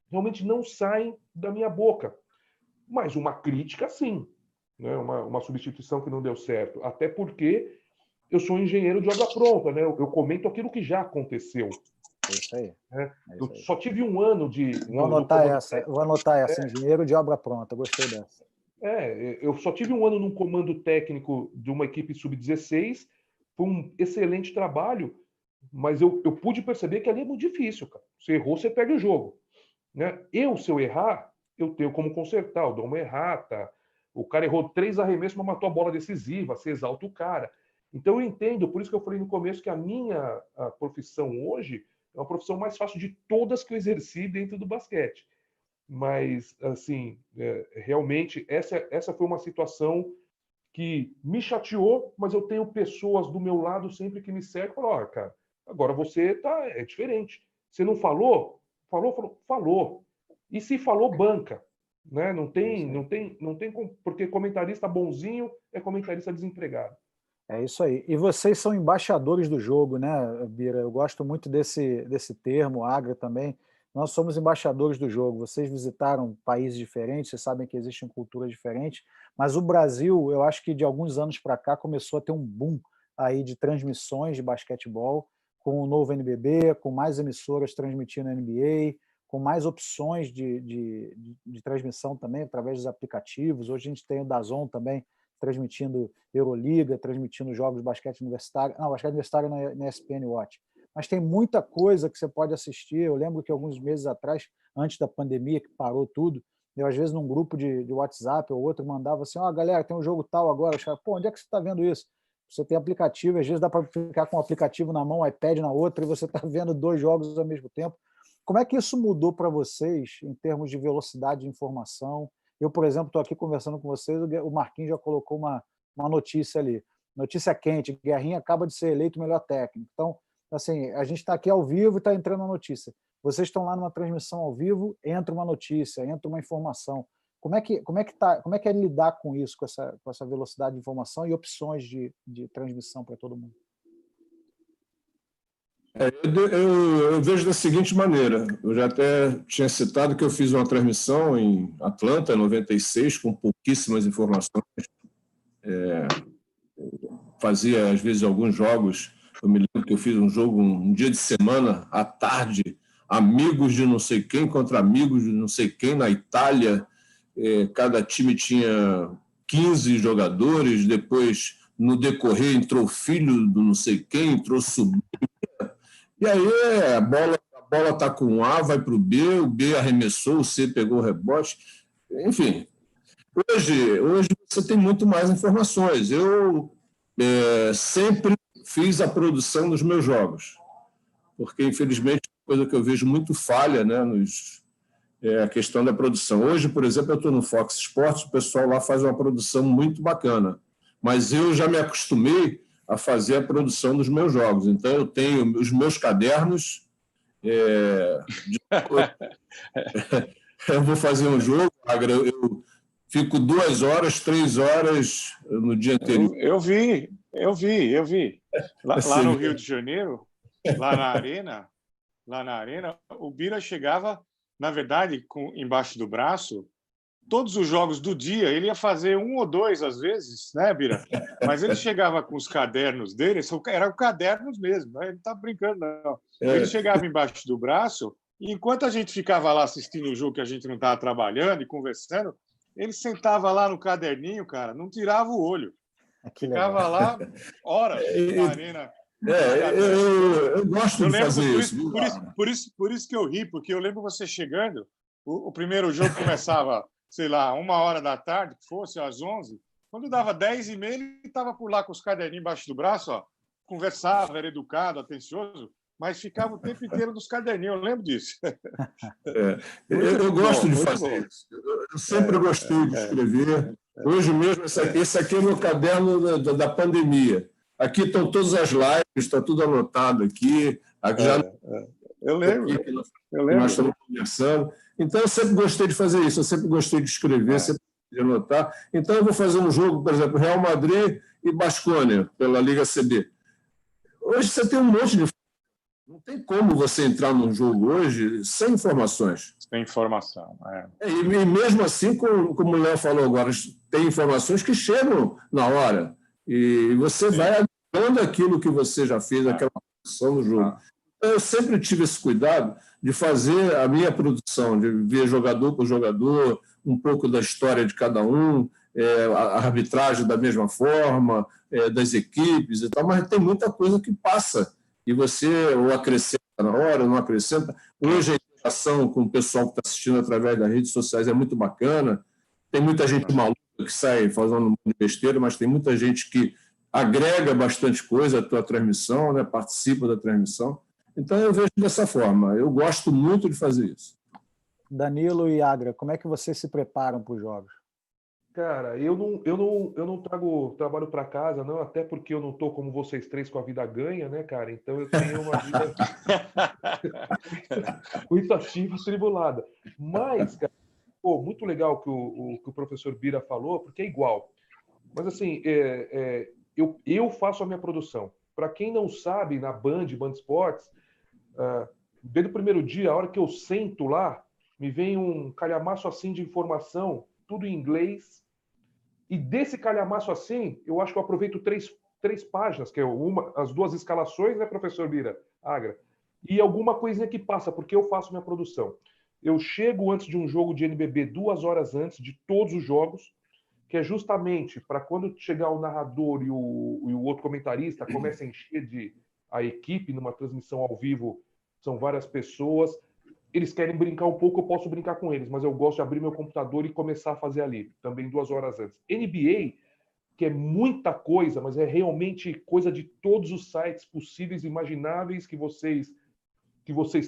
realmente não saem da minha boca. Mas uma crítica, sim, né? Uma substituição que não deu certo. Até porque eu sou engenheiro de obra pronta, né? Eu comento aquilo que já aconteceu. É isso aí. Eu só tive um ano de... Vou anotar essa, engenheiro de obra pronta, gostei dessa. Eu só tive um ano num comando técnico de uma equipe sub-16, foi um excelente trabalho, mas eu pude perceber que ali é muito difícil, cara. Você errou, você perde o jogo. Né? Se eu errar, eu tenho como consertar, eu dou uma errata, o cara errou 3 arremessos, mas matou a bola decisiva, você exalta o cara. Então eu entendo, por isso que eu falei no começo que a minha profissão hoje é uma profissão mais fácil de todas que eu exerci dentro do basquete. Mas, assim, realmente, essa foi uma situação que me chateou, mas eu tenho pessoas do meu lado sempre que me cercam e falam, cara, agora você é diferente. Você não falou? Falou. E se falou, banca. Né? Não tem, porque comentarista bonzinho é comentarista desempregado. É isso aí. E vocês são embaixadores do jogo, né, Bira? Eu gosto muito desse termo, Agra também. Nós somos embaixadores do jogo. Vocês visitaram países diferentes, vocês sabem que existem culturas diferentes, mas o Brasil, eu acho que de alguns anos para cá, começou a ter um boom aí de transmissões de basquetebol, com o novo NBB, com mais emissoras transmitindo a NBA, com mais opções de transmissão também, através dos aplicativos. Hoje a gente tem o DAZN também, transmitindo Euroliga, transmitindo jogos de basquete universitário. Não, basquete universitário na ESPN Watch. Mas tem muita coisa que você pode assistir. Eu lembro que alguns meses atrás, antes da pandemia, que parou tudo, eu, às vezes, num grupo de WhatsApp ou outro, mandava assim, galera, tem um jogo tal agora. Os caras, onde é que você está vendo isso? Você tem aplicativo, às vezes dá para ficar com o aplicativo na mão, o iPad na outra, e você está vendo 2 jogos ao mesmo tempo. Como é que isso mudou para vocês em termos de velocidade de informação? Eu, por exemplo, estou aqui conversando com vocês, o Marquinhos já colocou uma notícia ali. Notícia quente, Guerrinha acaba de ser eleito o melhor técnico. Então, assim, a gente está aqui ao vivo e está entrando a notícia. Vocês estão lá numa transmissão ao vivo, entra uma notícia, entra uma informação. Como é que é lidar com isso, com essa velocidade de informação e opções de transmissão para todo mundo? Eu vejo da seguinte maneira, eu já até tinha citado que eu fiz uma transmissão em Atlanta, em 96, com pouquíssimas informações. Fazia, às vezes, alguns jogos. Eu me lembro que eu fiz um jogo um dia de semana, à tarde, amigos de não sei quem contra amigos de não sei quem na Itália. Cada time tinha 15 jogadores, depois, no decorrer, entrou o filho do não sei quem, entrou sobrinho. E aí a bola está com o A, vai para o B arremessou, o C pegou o rebote. Enfim, hoje você tem muito mais informações. Eu sempre fiz a produção dos meus jogos, porque, infelizmente, é uma coisa que eu vejo muito falha, né, a questão da produção. Hoje, por exemplo, eu estou no Fox Sports, o pessoal lá faz uma produção muito bacana, mas eu já me acostumei a fazer a produção dos meus jogos. Então, eu tenho os meus cadernos. Eu vou fazer um jogo, Agra, eu fico 2 horas, 3 horas no dia anterior. Eu vi. Lá no Rio de Janeiro, lá na arena, o Bira chegava, na verdade, embaixo do braço. Todos os jogos do dia, ele ia fazer 1 ou 2 às vezes, né, Bira? Mas ele chegava com os cadernos dele, eram cadernos mesmo, né? Ele não está brincando, não. Ele chegava embaixo do braço, e enquanto a gente ficava lá assistindo o jogo que a gente não estava trabalhando e conversando, ele sentava lá no caderninho, cara, não tirava o olho. Ficava lá horas na arena. Eu gosto de fazer isso. Por isso que eu ri, porque eu lembro você chegando, o primeiro jogo começava, sei lá, 1h da tarde, que fosse, às 11. Quando dava 10h30, ele estava por lá com os caderninhos embaixo do braço, ó, conversava, era educado, atencioso, mas ficava o tempo inteiro nos caderninhos, eu lembro disso. Eu gosto de fazer isso. Eu sempre gostei de escrever. Hoje mesmo, esse aqui é o meu caderno da pandemia. Aqui estão todas as lives, está tudo anotado aqui. Eu lembro. Nós estamos conversando. Então, eu sempre gostei de fazer isso, eu sempre gostei de escrever, sempre de anotar. Então, eu vou fazer um jogo, por exemplo, Real Madrid e Baskonia, pela Liga CB. Hoje você tem um monte de... Não tem como você entrar num jogo hoje sem informações. Sem informação, E mesmo assim, como o Léo falou agora, tem informações que chegam na hora. E você vai agregando aquilo que você já fez, aquela produção do jogo. Eu sempre tive esse cuidado de fazer a minha produção, de ver jogador por jogador, um pouco da história de cada um, a arbitragem da mesma forma, das equipes e tal, mas tem muita coisa que passa e você ou acrescenta na hora, ou não acrescenta. Hoje a interação com o pessoal que está assistindo através das redes sociais é muito bacana. Tem muita gente maluca que sai fazendo um monte de besteira, mas tem muita gente que agrega bastante coisa à tua transmissão, né? Participa da transmissão. Então, eu vejo dessa forma. Eu gosto muito de fazer isso. Danilo e Agra, como é que vocês se preparam para os jogos? Cara, eu não trago trabalho para casa, não, até porque eu não estou como vocês três com a vida ganha, né, cara? Então eu tenho uma vida muito ativa e tribulada. Mas, cara, muito legal que o professor Bira falou, porque é igual. Mas, assim, eu faço a minha produção. Para quem não sabe, na Band Esportes, desde o primeiro dia, a hora que eu sento lá, me vem um calhamaço assim de informação, tudo em inglês. E desse calhamaço assim, eu acho que eu aproveito três 3 páginas, que é as 2 escalações, né, professor Bira, Agra, e alguma coisinha que passa, porque eu faço minha produção. Eu chego antes de um jogo de NBB 2 horas antes de todos os jogos, que é justamente para quando chegar o narrador e o outro comentarista começa a encher a equipe numa transmissão ao vivo, são várias pessoas, eles querem brincar um pouco, eu posso brincar com eles, mas eu gosto de abrir meu computador e começar a fazer ali, também 2 horas antes. NBA, que é muita coisa, mas é realmente coisa de todos os sites possíveis e imagináveis que vocês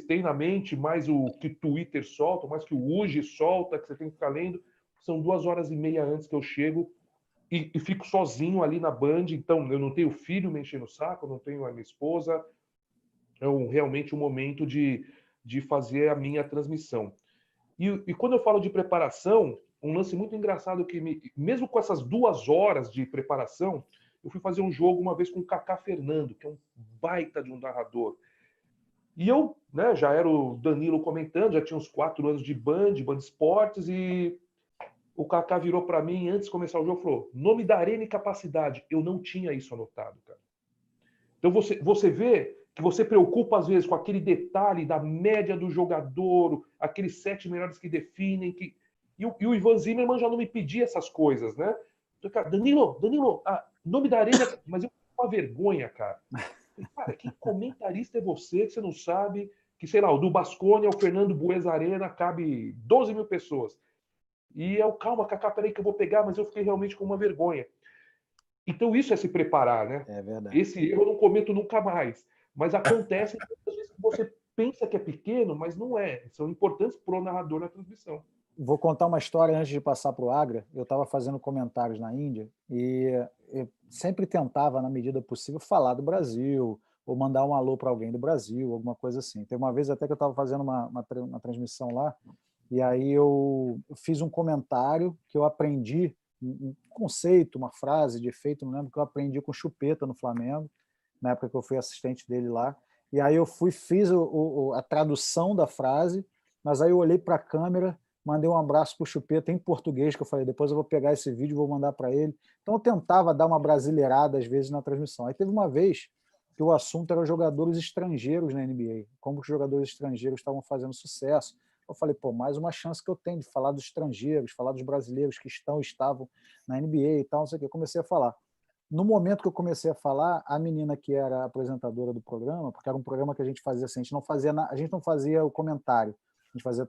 têm na mente, mais o que o Twitter solta, mais que o UG solta, que você tem que ficar lendo. São 2 horas e meia antes que eu chego e fico sozinho ali na Band. Então, eu não tenho filho me enchendo o saco, eu não tenho a minha esposa. É realmente um momento de fazer a minha transmissão. E quando eu falo de preparação, um lance muito engraçado que, mesmo com essas 2 horas de preparação, eu fui fazer um jogo uma vez com o Kaká Fernando, que é um baita de um narrador. E eu, né, já era o Danilo comentando, já tinha uns 4 anos de Band Esportes, e o Kaká virou para mim, antes de começar o jogo, falou: nome da arena e capacidade. Eu não tinha isso anotado, cara. Então você vê que você preocupa, às vezes, com aquele detalhe da média do jogador, aqueles 7 melhores que definem. E o Ivan Zimmermann já não me pedia essas coisas, né? Então, cara, Danilo, nome da arena... Mas eu tenho uma vergonha, cara. Cara, que comentarista é você que você não sabe que, sei lá, o do Baskonia, o Fernando Bues Arena, cabe 12 mil pessoas. E eu, calma, Kaká, peraí que eu vou pegar, mas eu fiquei realmente com uma vergonha. Então isso é se preparar, né? É verdade. Esse eu não cometo nunca mais. Mas acontece muitas vezes que você pensa que é pequeno, mas não é. São importantes para o narrador na transmissão. Vou contar uma história antes de passar para o Agra. Eu estava fazendo comentários na Índia e eu sempre tentava, na medida possível, falar do Brasil ou mandar um alô para alguém do Brasil, alguma coisa assim. Tem uma vez até que eu estava fazendo uma transmissão lá e aí eu fiz um comentário que eu aprendi, um conceito, uma frase de efeito, não lembro, que eu aprendi com o Chupeta no Flamengo, na época que eu fui assistente dele lá. E aí eu fiz a tradução da frase, mas aí eu olhei para a câmera, mandei um abraço para o Chupeta em português, que eu falei, depois eu vou pegar esse vídeo e vou mandar para ele. Então eu tentava dar uma brasileirada, às vezes, na transmissão. Aí teve uma vez que o assunto era jogadores estrangeiros na NBA, como os jogadores estrangeiros estavam fazendo sucesso. Eu falei, pô, mais uma chance que eu tenho de falar dos estrangeiros, falar dos brasileiros que estavam na NBA e tal, não sei o que. Eu comecei a falar. No momento que eu comecei a falar, a menina que era apresentadora do programa, porque era um programa que a gente fazia assim, a gente não fazia o comentário, a gente fazia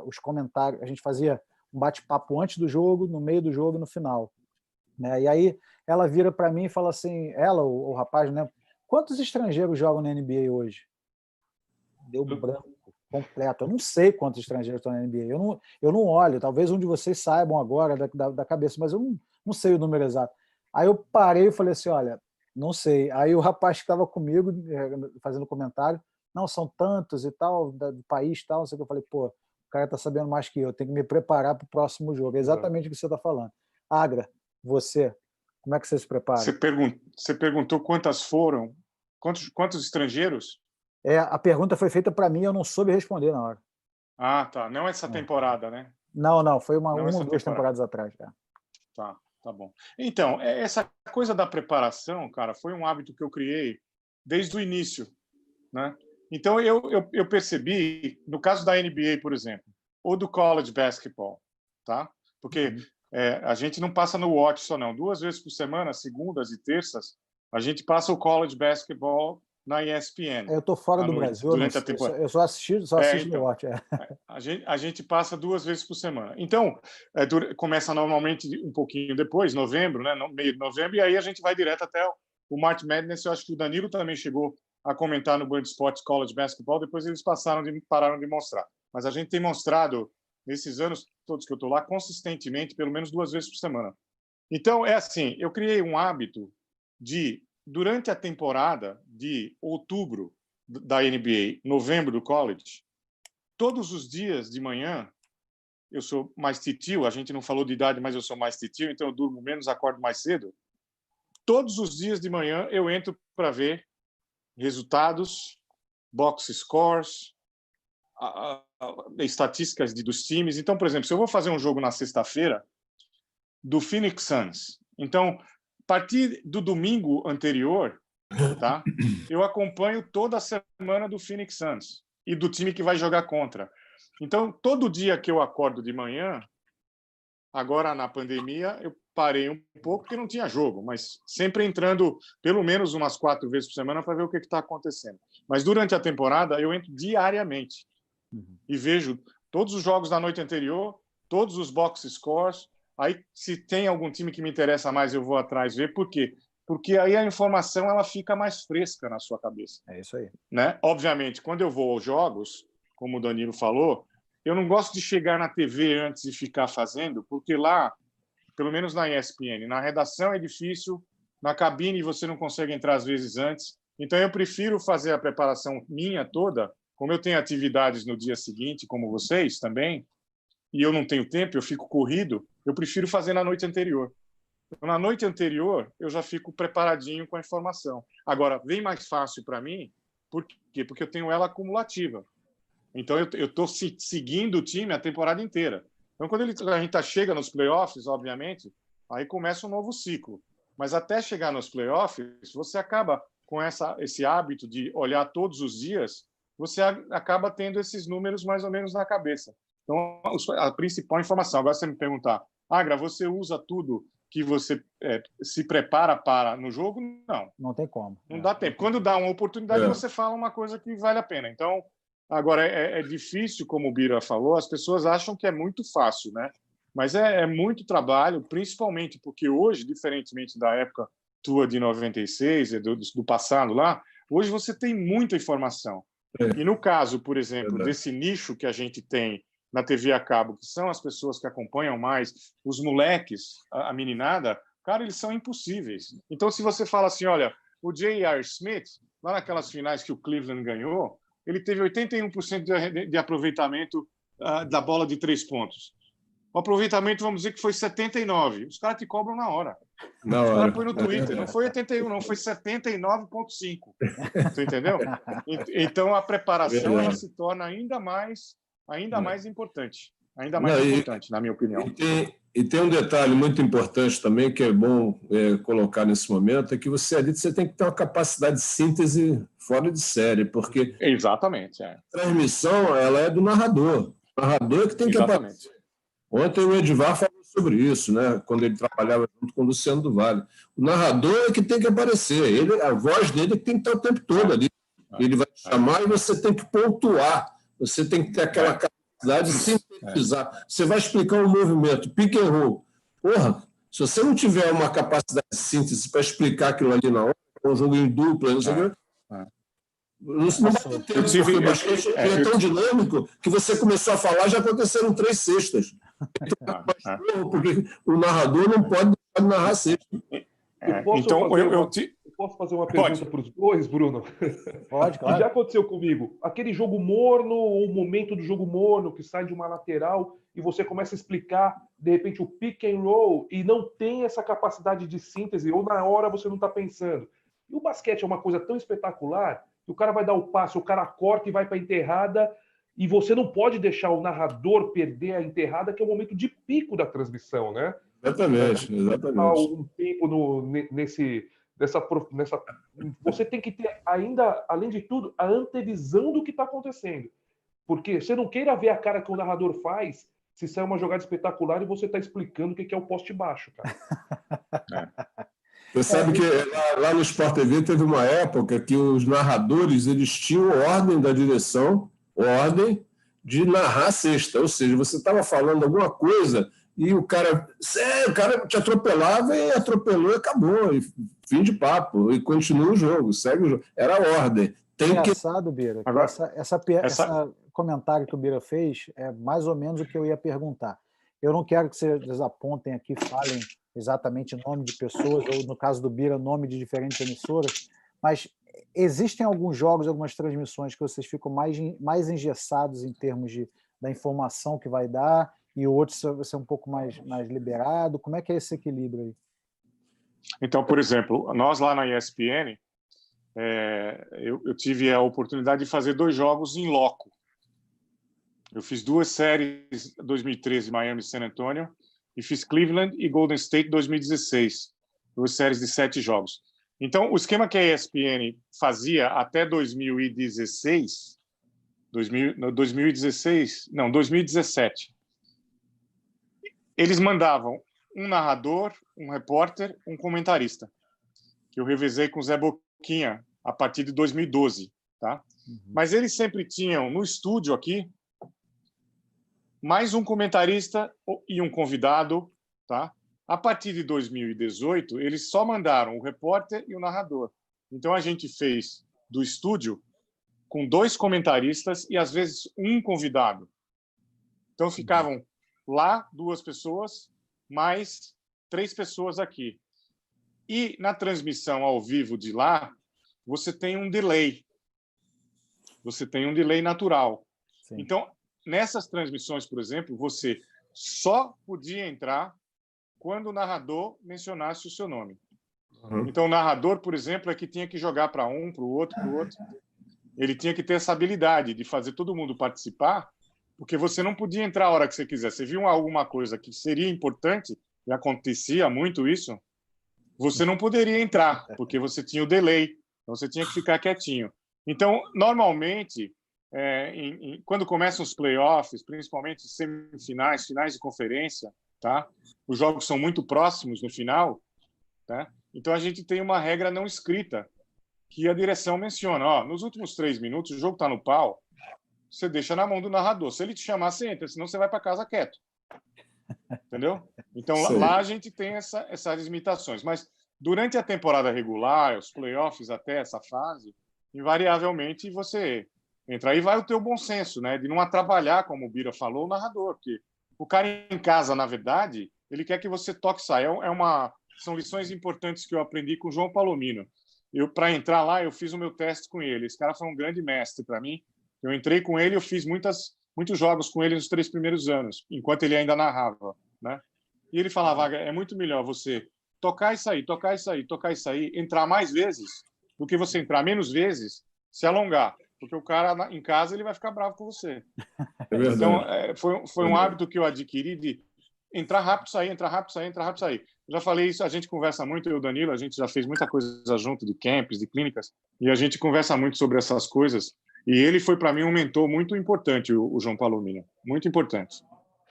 os comentários, a gente fazia um bate-papo antes do jogo, no meio do jogo e no final. Né? E aí ela vira para mim e fala assim, o rapaz, né? Quantos estrangeiros jogam na NBA hoje? Deu branco completo. Eu não sei quantos estrangeiros estão na NBA. Eu não olho. Talvez um de vocês saibam agora da cabeça, mas eu não sei o número exato. Aí eu parei e falei assim, olha, não sei. Aí o rapaz que estava comigo, fazendo comentário, não, são tantos e tal, do país e tal, não sei o que. Eu falei, pô, o cara está sabendo mais que eu tenho que me preparar para o próximo jogo. É exatamente o que você está falando. Agra, você, como é que você se prepara? Você perguntou quantas foram? Quantos estrangeiros? A pergunta foi feita para mim, eu não soube responder na hora. Ah, tá. Não essa temporada, né? Não, foi uma ou 2 temporadas atrás. Tá bom. Então, essa coisa da preparação, cara, foi um hábito que eu criei desde o início, né? Então, eu percebi, no caso da NBA, por exemplo, ou do college basketball, tá? Porque a gente não passa no Watch só, não. 2 vezes por semana, segundas e terças, a gente passa o college basketball na ESPN. Eu estou fora do Brasil, durante a temporada. Eu só assisto então, no Watch. A gente passa 2 vezes por semana. Então, começa normalmente um pouquinho depois, novembro, né? No meio de novembro, e aí a gente vai direto até o March Madness. Eu acho que o Danilo também chegou a comentar no Band Esportes College Basketball, depois eles pararam de mostrar. Mas a gente tem mostrado, nesses anos todos que eu estou lá, consistentemente, pelo menos 2 vezes por semana. Então, é assim, eu criei um hábito de, durante a temporada de outubro da NBA, novembro do college, todos os dias de manhã, eu sou mais titio, a gente não falou de idade, mas eu sou mais titio, então eu durmo menos, acordo mais cedo. Todos os dias de manhã eu entro para ver resultados, box scores, estatísticas dos times. Então, por exemplo, se eu vou fazer um jogo na sexta-feira do Phoenix Suns, então partir do domingo anterior, tá? Eu acompanho toda a semana do Phoenix Suns e do time que vai jogar contra. Então, todo dia que eu acordo de manhã, agora na pandemia, eu parei um pouco porque não tinha jogo, mas sempre entrando pelo menos umas 4 vezes por semana para ver o que está acontecendo. Mas durante a temporada, eu entro diariamente e vejo todos os jogos da noite anterior, todos os box scores. Aí, se tem algum time que me interessa mais, eu vou atrás ver. Por quê? Porque aí a informação ela fica mais fresca na sua cabeça. É isso aí. Né? Obviamente, quando eu vou aos jogos, como o Danilo falou, eu não gosto de chegar na TV antes e ficar fazendo, porque lá, pelo menos na ESPN, na redação é difícil, na cabine você não consegue entrar às vezes antes. Então, eu prefiro fazer a preparação minha toda, como eu tenho atividades no dia seguinte, como vocês também, e eu não tenho tempo, eu fico corrido, eu prefiro fazer na noite anterior. Então, na noite anterior, eu já fico preparadinho com a informação. Agora, vem mais fácil para mim, por quê? Porque eu tenho ela acumulativa. Então, eu estou seguindo o time a temporada inteira. Então, quando a gente chega nos playoffs, obviamente, aí começa um novo ciclo. Mas até chegar nos playoffs, você acaba com esse hábito de olhar todos os dias, você acaba tendo esses números mais ou menos na cabeça. Então, a principal informação. Agora, você me perguntar, Agra, você usa tudo que você se prepara para no jogo? Não. Não tem como. Não dá tempo. Quando dá uma oportunidade, você fala uma coisa que vale a pena. Então, agora, é difícil, como o Bira falou, as pessoas acham que é muito fácil, né? Mas é muito trabalho, principalmente porque hoje, diferentemente da época tua de 96, do passado lá, hoje você tem muita informação. E no caso, por exemplo, desse nicho que a gente tem na TV a cabo, que são as pessoas que acompanham mais, os moleques, a meninada, cara, eles são impossíveis. Então, se você fala assim, olha, o J.R. Smith, lá naquelas finais que o Cleveland ganhou, ele teve 81% de aproveitamento da bola de 3 pontos. O aproveitamento, vamos dizer que foi 79%. Os caras te cobram na hora. Os caras põem no Twitter. Não foi 81%, não. Foi 79,5%. Você entendeu? Então, a preparação ela se torna ainda mais importante. Ainda mais importante, na minha opinião. E tem um detalhe muito importante também, que é bom colocar nesse momento, é que você tem que ter uma capacidade de síntese fora de série, porque exatamente, a transmissão ela é do narrador. O narrador que tem que aparecer. Ontem o Edivar falou sobre isso, né? Quando ele trabalhava junto com o Luciano do Vale. O narrador é que tem que aparecer, a voz dele tem que estar o tempo todo ali. Ele vai te chamar e você tem que pontuar, você tem que ter aquela capacidade de sintetizar. Você vai explicar um movimento, pick and roll. Porra, se você não tiver uma capacidade de síntese para explicar aquilo ali na hora, um jogo em dupla, não sei o que, não vai ter tempo, porque o basquete é tão dinâmico que você começou a falar, já aconteceram 3 cestas. Então, porque o narrador não pode deixar de narrar cesta. Posso fazer uma pergunta para os dois, Bruno? Pode, claro. Já aconteceu comigo. Aquele jogo morno, ou o momento do jogo morno, que sai de uma lateral e você começa a explicar, de repente, o pick and roll e não tem essa capacidade de síntese, ou na hora você não está pensando. E o basquete é uma coisa tão espetacular que o cara vai dar o passe, o cara corta e vai para a enterrada, e você não pode deixar o narrador perder a enterrada, que é o momento de pico da transmissão, né? Exatamente. Um tempo nessa. Você tem que ter ainda, além de tudo, a antevisão do que está acontecendo. Porque você não queira ver a cara que o narrador faz se sai uma jogada espetacular e você está explicando o que é o poste baixo, cara. Você sabe que lá no Sport TV teve uma época que os narradores eles tinham ordem da direção, ordem de narrar a cesta. Ou seja, você estava falando alguma coisa e o cara te atropelava e atropelou e acabou. E fim de papo. E continua o jogo, segue o jogo. Era a ordem. Engraçado, Bira. Agora, essa comentário que o Bira fez é mais ou menos o que eu ia perguntar. Eu não quero que vocês apontem aqui, falem exatamente nome de pessoas, ou no caso do Bira, nome de diferentes emissoras, mas existem alguns jogos, algumas transmissões que vocês ficam mais engessados em termos da informação que vai dar, e outros você é um pouco mais liberado? Como é que é esse equilíbrio aí? Então, por exemplo, nós lá na ESPN, eu tive a oportunidade de fazer 2 jogos em loco. Eu fiz 2 séries, 2013, Miami e San Antonio, e fiz Cleveland e Golden State 2016. duas séries de 7 jogos. Então, o esquema que a ESPN fazia até 2016, 2017, eles mandavam um narrador, um repórter, um comentarista, que eu revezei com o Zé Boquinha a partir de 2012, tá? Mas eles sempre tinham no estúdio aqui mais um comentarista e um convidado, tá? A partir de 2018, eles só mandaram o repórter e o narrador. Então, a gente fez do estúdio com 2 comentaristas e, às vezes, um convidado. Então, ficavam lá 2 pessoas, mais 3 pessoas aqui. E, na transmissão ao vivo de lá, você tem um delay. Você tem um delay natural. Sim. Então, nessas transmissões, por exemplo, você só podia entrar quando o narrador mencionasse o seu nome. Então, o narrador, por exemplo, é que tinha que jogar para um, para o outro, para o outro. Ele tinha que ter essa habilidade de fazer todo mundo participar, porque você não podia entrar a hora que você quiser. Você viu alguma coisa que seria importante, e acontecia muito isso, você não poderia entrar, porque você tinha o delay. Então, você tinha que ficar quietinho. Então, normalmente, quando começam os playoffs, principalmente semifinais, finais de conferência, tá? Os jogos são muito próximos no final, tá? Então a gente tem uma regra não escrita que a direção menciona. Ó, nos últimos 3 minutos, o jogo está no pau, você deixa na mão do narrador. Se ele te chamar, você entra, senão você vai para casa quieto. Entendeu? Então lá a gente tem essas limitações. Mas durante a temporada regular, os playoffs até essa fase, invariavelmente você entra. Aí vai o teu bom senso, né? De não atrapalhar, como o Bira falou, o narrador. Porque o cara em casa, na verdade, ele quer que você toque e saia. São lições importantes que eu aprendi com o João Palomino. Para entrar lá, eu fiz o meu teste com ele. Esse cara foi um grande mestre para mim. Eu entrei com ele, eu fiz muitos jogos com ele nos 3 primeiros anos, enquanto ele ainda narrava, né? E ele falava, é muito melhor você tocar e sair, tocar e sair, tocar e sair, entrar mais vezes do que você entrar menos vezes, se alongar. Porque o cara em casa ele vai ficar bravo com você. É verdade. Então, foi um hábito que eu adquiri de entrar rápido, sair, entrar rápido, sair, entrar rápido, sair. Eu já falei isso, a gente conversa muito, eu e o Danilo, a gente já fez muita coisa junto de camps, de clínicas, e a gente conversa muito sobre essas coisas. E ele foi, para mim, um mentor muito importante, o João Palomino. Muito importante.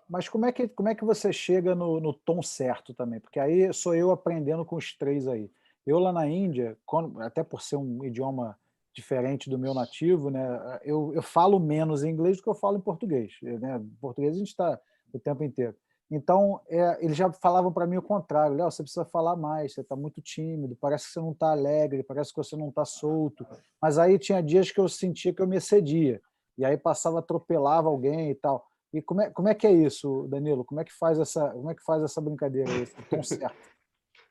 Mas como é que você chega no tom certo também? Porque aí sou eu aprendendo com os 3 aí. Eu lá na Índia, até por ser um idioma diferente do meu nativo, né, eu falo menos em inglês do que eu falo em português. Né? Em português a gente está o tempo inteiro. Então, eles já falavam para mim o contrário. Léo, você precisa falar mais, você está muito tímido, parece que você não está alegre, parece que você não está solto. Mas aí tinha dias que eu sentia que eu me excedia. E aí atropelava alguém e tal. E como é que é isso, Danilo? Como é que faz essa brincadeira aí, esse tom certo?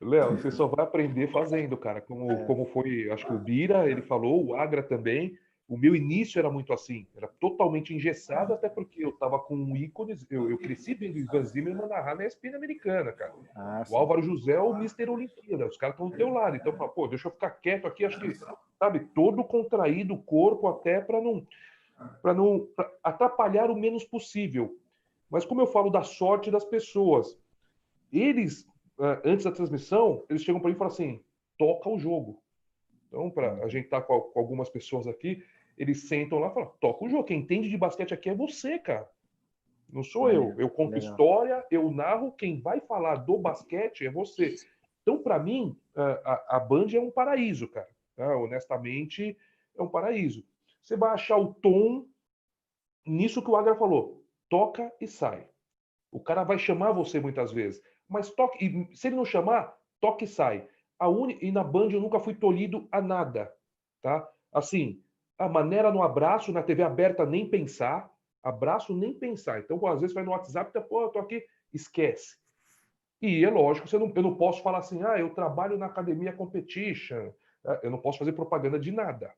Léo, você só vai aprender fazendo, cara. Como foi, acho que o Bira, ele falou, o Agra também. O meu início era muito assim, era totalmente engessado, até porque eu tava com ícones, eu cresci vendo o Ivan Zimmerman narrar na ESPN americana, cara. O Álvaro José é o Mr. Olimpíada, os caras estão do teu lado. Então, pô, deixa eu ficar quieto aqui, acho que, sabe, todo contraído o corpo até para não atrapalhar o menos possível. Mas como eu falo da sorte das pessoas, eles, antes da transmissão, eles chegam para mim e falam assim, toca o jogo. Então, para a gente estar com algumas pessoas aqui, eles sentam lá e falam, toca o jogo. Quem entende de basquete aqui é você, cara. Não sou eu. Eu conto história, eu narro. Quem vai falar do basquete é você. Então, para mim, a Band é um paraíso, cara. Honestamente, é um paraíso. Você vai achar o tom nisso que o Agra falou. Toca e sai. O cara vai chamar você muitas vezes. Mas toque, e se ele não chamar, toque e sai. E na Band eu nunca fui tolhido a nada. Tá? Assim, a maneira no abraço, na TV aberta, nem pensar. Abraço, nem pensar. Então, às vezes vai no WhatsApp, pô, eu tô aqui, esquece. E é lógico, eu não posso falar assim, eu trabalho na Academia Competition. Eu não posso fazer propaganda de nada.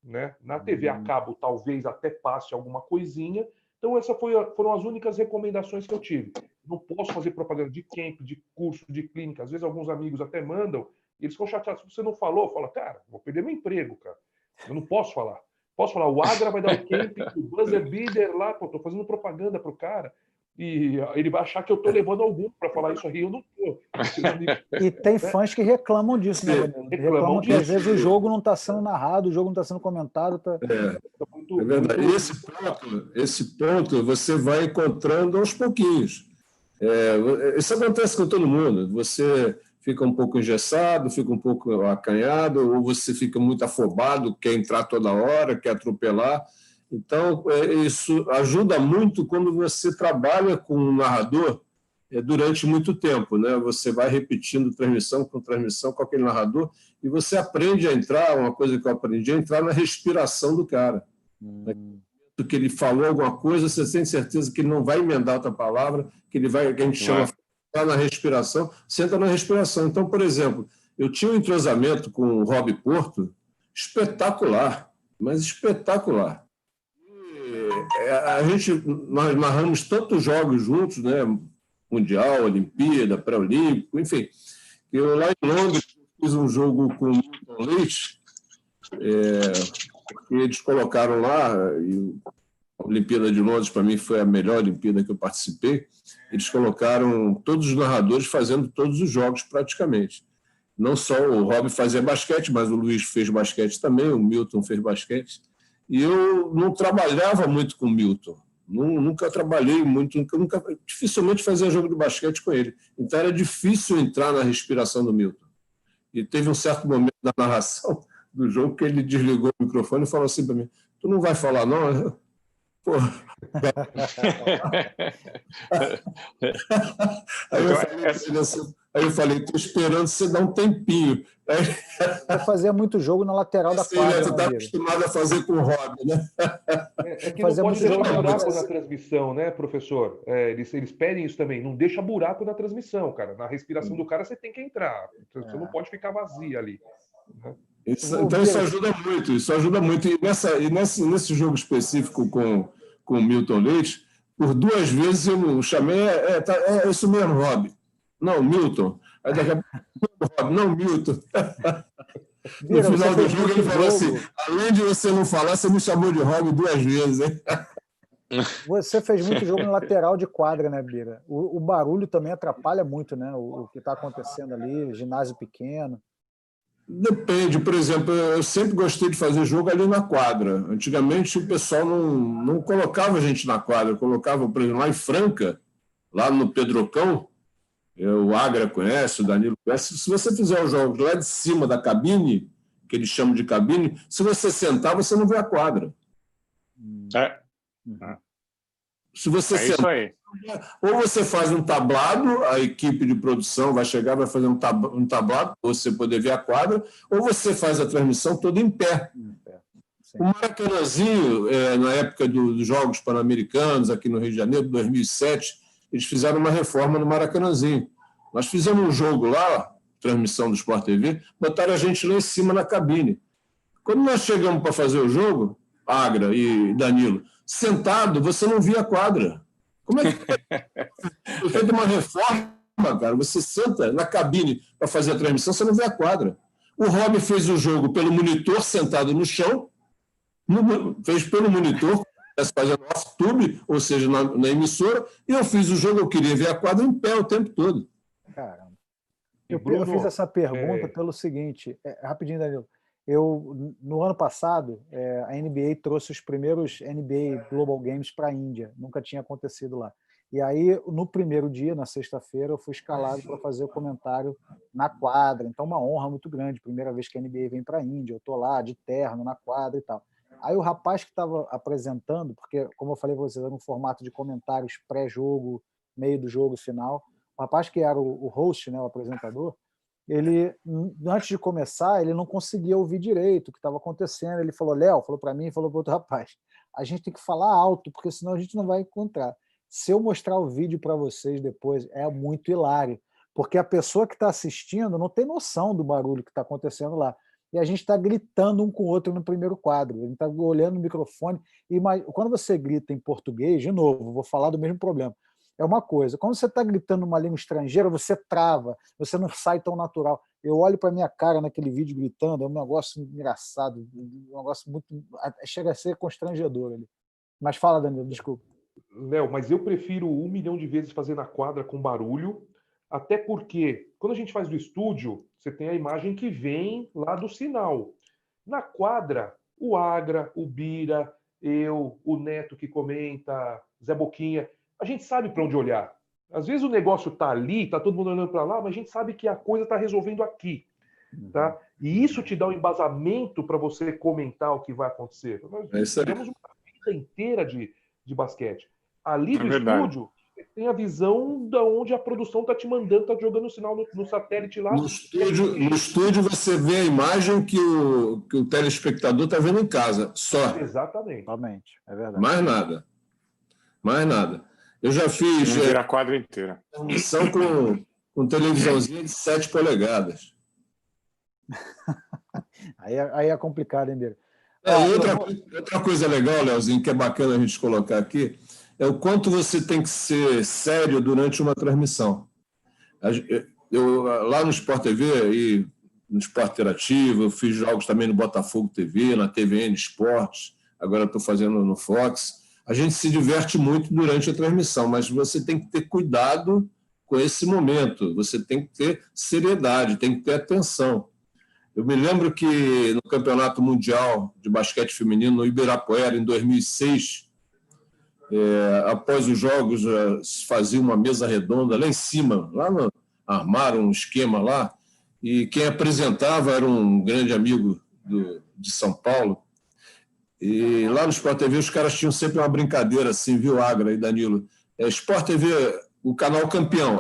Né? Na TV a cabo, talvez até passe alguma coisinha. Então, essas foram as únicas recomendações que eu tive. Não posso fazer propaganda de camp, de curso, de clínica. Às vezes, alguns amigos até mandam, e eles ficam chateados. Se você não falou, fala, cara, vou perder meu emprego, cara. Eu não posso falar. Posso falar, o Agra vai dar o camp, o buzzer beater lá, pô, tô fazendo propaganda pro cara. e ele vai achar que eu estou levando algum para falar isso aqui, eu não estou. E tem fãs que reclamam disso, né, Danilo? Reclamam que às vezes o jogo não está sendo narrado, o jogo não está sendo comentado. É verdade. Esse ponto você vai encontrando aos pouquinhos. Isso acontece com todo mundo. Você fica um pouco engessado, fica um pouco acanhado, ou você fica muito afobado, quer entrar toda hora, quer atropelar. Então, isso ajuda muito quando você trabalha com um narrador durante muito tempo, né? Você vai repetindo transmissão com transmissão com aquele narrador e você aprende a entrar, uma coisa que eu aprendi, a entrar na respiração do cara. Que ele falou alguma coisa, você tem certeza que ele não vai emendar outra palavra, que ele vai, que a gente chama na respiração, senta na respiração. Então, por exemplo, eu tinha um entrosamento com o Rob Porto espetacular, mas espetacular. Nós narramos tantos jogos juntos, né? Mundial, Olimpíada, Pré-Olímpico, enfim. Eu lá em Londres fiz um jogo com o Milton Leite, que eles colocaram lá, e a Olimpíada de Londres para mim foi a melhor Olimpíada que eu participei, eles colocaram todos os narradores fazendo todos os jogos praticamente. Não só o Rob fazia basquete, mas o Luiz fez basquete também, o Milton fez basquete. E eu não trabalhava muito com o Milton, nunca trabalhei muito, dificilmente fazia jogo de basquete com ele. Então era difícil entrar na respiração do Milton. E teve um certo momento da narração do jogo que ele desligou o microfone e falou assim para mim: "Tu não vai falar não?" Pô. Aí eu falei, estou esperando você dar um tempinho. Eu fazia muito jogo na lateral da quadra. Você está acostumado a fazer com o Rob, né? É que não pode deixar buraco na transmissão, né, professor? Eles pedem isso também. Não deixa buraco na transmissão, cara. Na respiração do cara você tem que entrar. Você não pode ficar vazia ali. Né? Então isso ajuda muito. Isso ajuda muito. E nesse jogo específico com o Milton Leite, por 2 vezes eu chamei, é isso mesmo, Rob. Não, Milton. Aí daqui a pouco, Rob, não, Milton. No final do jogo ele falou assim: além de você não falar, você me chamou de Rob 2 vezes, hein? Você fez muito jogo no lateral de quadra, né, Bira? O barulho também atrapalha muito, né? O que está acontecendo ali, ginásio pequeno. Depende, por exemplo, eu sempre gostei de fazer jogo ali na quadra. Antigamente o pessoal não colocava a gente na quadra, colocava, por exemplo, lá em Franca, lá no Pedrocão, o Agra conhece, o Danilo conhece. Se você fizer os jogos lá de cima da cabine, que eles chamam de cabine, se você sentar, você não vê a quadra. Se você sentar, isso aí. Ou você faz um tablado, a equipe de produção vai chegar, vai fazer um tablado para você poder ver a quadra, ou você faz a transmissão toda em pé. O Maracanãzinho, na época dos Jogos Pan-Americanos, aqui no Rio de Janeiro, 2007, eles fizeram uma reforma no Maracanãzinho. Nós fizemos um jogo lá, transmissão do Sport TV, botaram a gente lá em cima na cabine. Quando nós chegamos para fazer o jogo, Agra e Danilo, sentado, você não via a quadra. Como é que você fez uma reforma, cara? Você senta na cabine para fazer a transmissão, você não vê a quadra. O Rob fez o jogo pelo monitor, sentado no chão, fez pelo monitor, fazendo off-tube, ou seja, na emissora, e eu fiz o jogo, eu queria ver a quadra em pé o tempo todo. Caramba. Eu fiz essa pergunta pelo seguinte, rapidinho, Danilo. No ano passado, a NBA trouxe os primeiros NBA Global Games para a Índia. Nunca tinha acontecido lá. E aí, no primeiro dia, na sexta-feira, eu fui escalado para fazer o comentário na quadra. Então, uma honra muito grande. Primeira vez que a NBA vem para a Índia. Eu estou lá, de terno, na quadra e tal. Aí o rapaz que estava apresentando, porque, como eu falei para vocês, era um formato de comentários pré-jogo, meio do jogo, final. O rapaz que era o host, né, o apresentador, ele, antes de começar, ele não conseguia ouvir direito o que estava acontecendo. Ele falou, Léo, falou para mim, falou para outro rapaz, a gente tem que falar alto, porque senão a gente não vai encontrar. Se eu mostrar o vídeo para vocês depois, é muito hilário, porque a pessoa que está assistindo não tem noção do barulho que está acontecendo lá. E a gente está gritando um com o outro no primeiro quadro. Ele está olhando no microfone. E quando você grita em português, de novo, vou falar do mesmo problema. É uma coisa. Quando você está gritando uma língua estrangeira, você trava, você não sai tão natural. Eu olho para a minha cara naquele vídeo gritando, é um negócio engraçado, um negócio muito... chega a ser constrangedor ali. Mas fala, Danilo, desculpa. Léo, mas eu prefiro 1 milhão de vezes fazer na quadra com barulho, até porque quando a gente faz do estúdio, você tem a imagem que vem lá do sinal. Na quadra, o Agra, o Bira, eu, o Neto que comenta, Zé Boquinha, a gente sabe para onde olhar. Às vezes o negócio tá ali, tá todo mundo olhando para lá, mas a gente sabe que a coisa tá resolvendo aqui, tá? E isso te dá um embasamento para você comentar o que vai acontecer. Nós tivemos uma vida inteira de basquete. Ali do estúdio, você tem a visão de onde a produção tá te mandando, tá jogando o sinal no satélite lá. No estúdio você vê a imagem que o telespectador está vendo em casa, só. Exatamente. Realmente, é verdade. Mais nada. Mais nada. Eu já fiz a quadra inteira. transmissão com televisãozinha de 7 polegadas. Aí é complicado, hein, Bira? Outra coisa legal, Leozinho, que é bacana a gente colocar aqui, é o quanto você tem que ser sério durante uma transmissão. Eu, lá no Sport TV e no Sport Interativo, eu fiz jogos também no Botafogo TV, na TVN Esportes, agora estou fazendo no Fox. A gente se diverte muito durante a transmissão, mas você tem que ter cuidado com esse momento, você tem que ter seriedade, tem que ter atenção. Eu me lembro que no Campeonato Mundial de Basquete Feminino, no Ibirapuera, em 2006, após os jogos, se fazia uma mesa redonda lá em cima, armaram um esquema lá, e quem apresentava era um grande amigo de São Paulo, e lá no Sport TV os caras tinham sempre uma brincadeira assim, viu, Agra e Danilo? Sport TV, o canal campeão,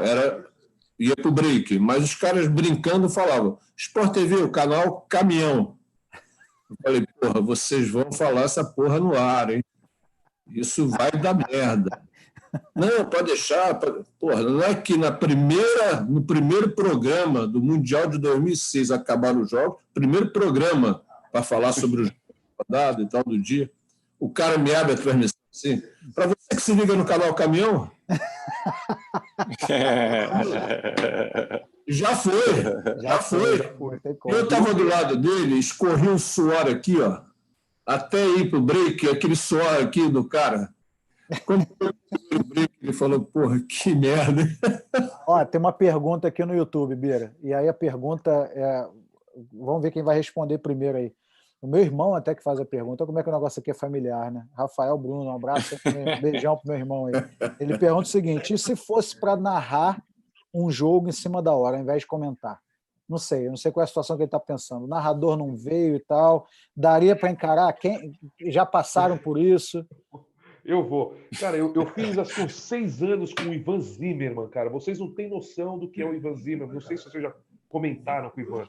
ia para o break, mas os caras brincando falavam, Sport TV, o canal caminhão. Eu falei, porra, vocês vão falar essa porra no ar, hein? Isso vai dar merda. Não, pode deixar. Porra, não é que no primeiro programa do Mundial de 2006 acabaram os jogos, primeiro programa para falar sobre o rodado e tal do dia, o cara me abre a transmissão assim, para você que se liga no canal Caminhão, já foi. Eu estava do lado dele, escorri um suor aqui, ó, até ir para o break, aquele suor aqui do cara. Quando foi o break, ele falou, porra, que merda. Ó, tem uma pergunta aqui no YouTube, Bira, e aí a pergunta é... Vamos ver quem vai responder primeiro aí. O meu irmão até que faz a pergunta, como é que o negócio aqui é familiar, né? Rafael Bruno, um abraço, um beijão pro meu irmão aí. Ele pergunta o seguinte, e se fosse para narrar um jogo em cima da hora, ao invés de comentar? Não sei qual é a situação que ele está pensando. O narrador não veio e tal, daria para encarar? Quem já passaram por isso? Eu vou. Cara, eu fiz acho que uns 6 anos com o Ivan Zimmerman, cara. Vocês não têm noção do que é o Ivan Zimmerman. Não sei se vocês já comentaram com o Ivan.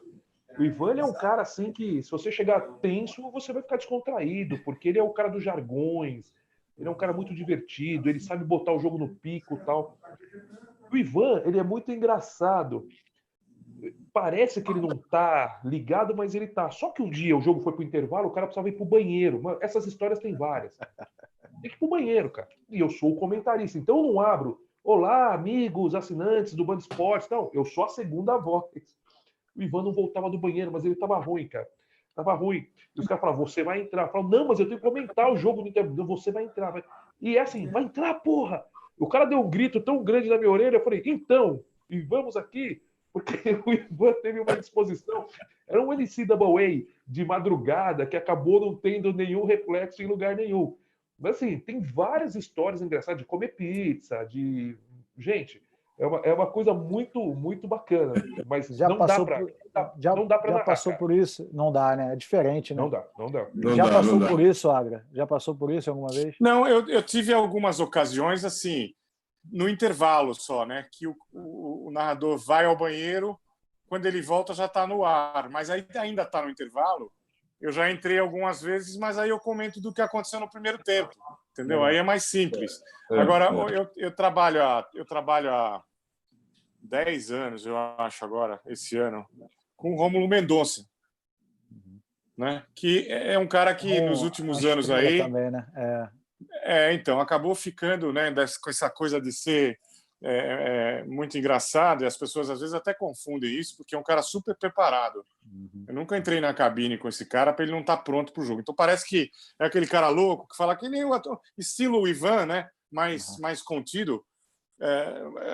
O Ivan é um cara assim que, se você chegar tenso, você vai ficar descontraído, porque ele é o cara dos jargões, ele é um cara muito divertido, ele sabe botar o jogo no pico e tal. O Ivan, ele é muito engraçado. Parece que ele não tá ligado, mas ele tá. Só que um dia o jogo foi pro intervalo, o cara precisava ir pro banheiro. Mano, essas histórias tem várias. Tem que ir pro banheiro, cara. E eu sou o comentarista, então eu não abro. Olá, amigos, assinantes do Band Esportes. Não, eu sou a segunda voz. O Ivan não voltava do banheiro, mas ele tava ruim, cara. Tava ruim. E os caras falavam, você vai entrar. Eu falava, não, mas eu tenho que comentar o jogo no intervalo. Você vai entrar. Vai... E é assim, vai entrar, porra! O cara deu um grito tão grande na minha orelha, eu falei, então, e vamos aqui, porque o Ivan teve uma disposição. Era um NCAA de madrugada que acabou não tendo nenhum reflexo em lugar nenhum. Mas assim, tem várias histórias engraçadas de comer pizza, de... Gente... É uma coisa muito, muito bacana, mas já não dá para já passou por isso? Não dá, né? É diferente, né? Não dá. Já passou por isso, Agra? Já passou por isso alguma vez? Não, eu tive algumas ocasiões, assim, no intervalo só, né? Que o narrador vai ao banheiro, quando ele volta já está no ar, mas aí ainda está no intervalo. Eu já entrei algumas vezes, mas aí eu comento do que aconteceu no primeiro tempo, entendeu? Aí é mais simples. Agora, eu trabalho há 10 anos, eu acho agora, esse ano, com o Rômulo Mendonça, né? Que é um cara que nos últimos anos aí... Também, né? Então, acabou ficando, né, com essa coisa de ser muito engraçado, e as pessoas às vezes até confundem isso, porque é um cara super preparado. Eu nunca entrei na cabine com esse cara para ele não estar pronto para o jogo. Então parece que é aquele cara louco que fala que nem o estilo Ivan, né? mais contido,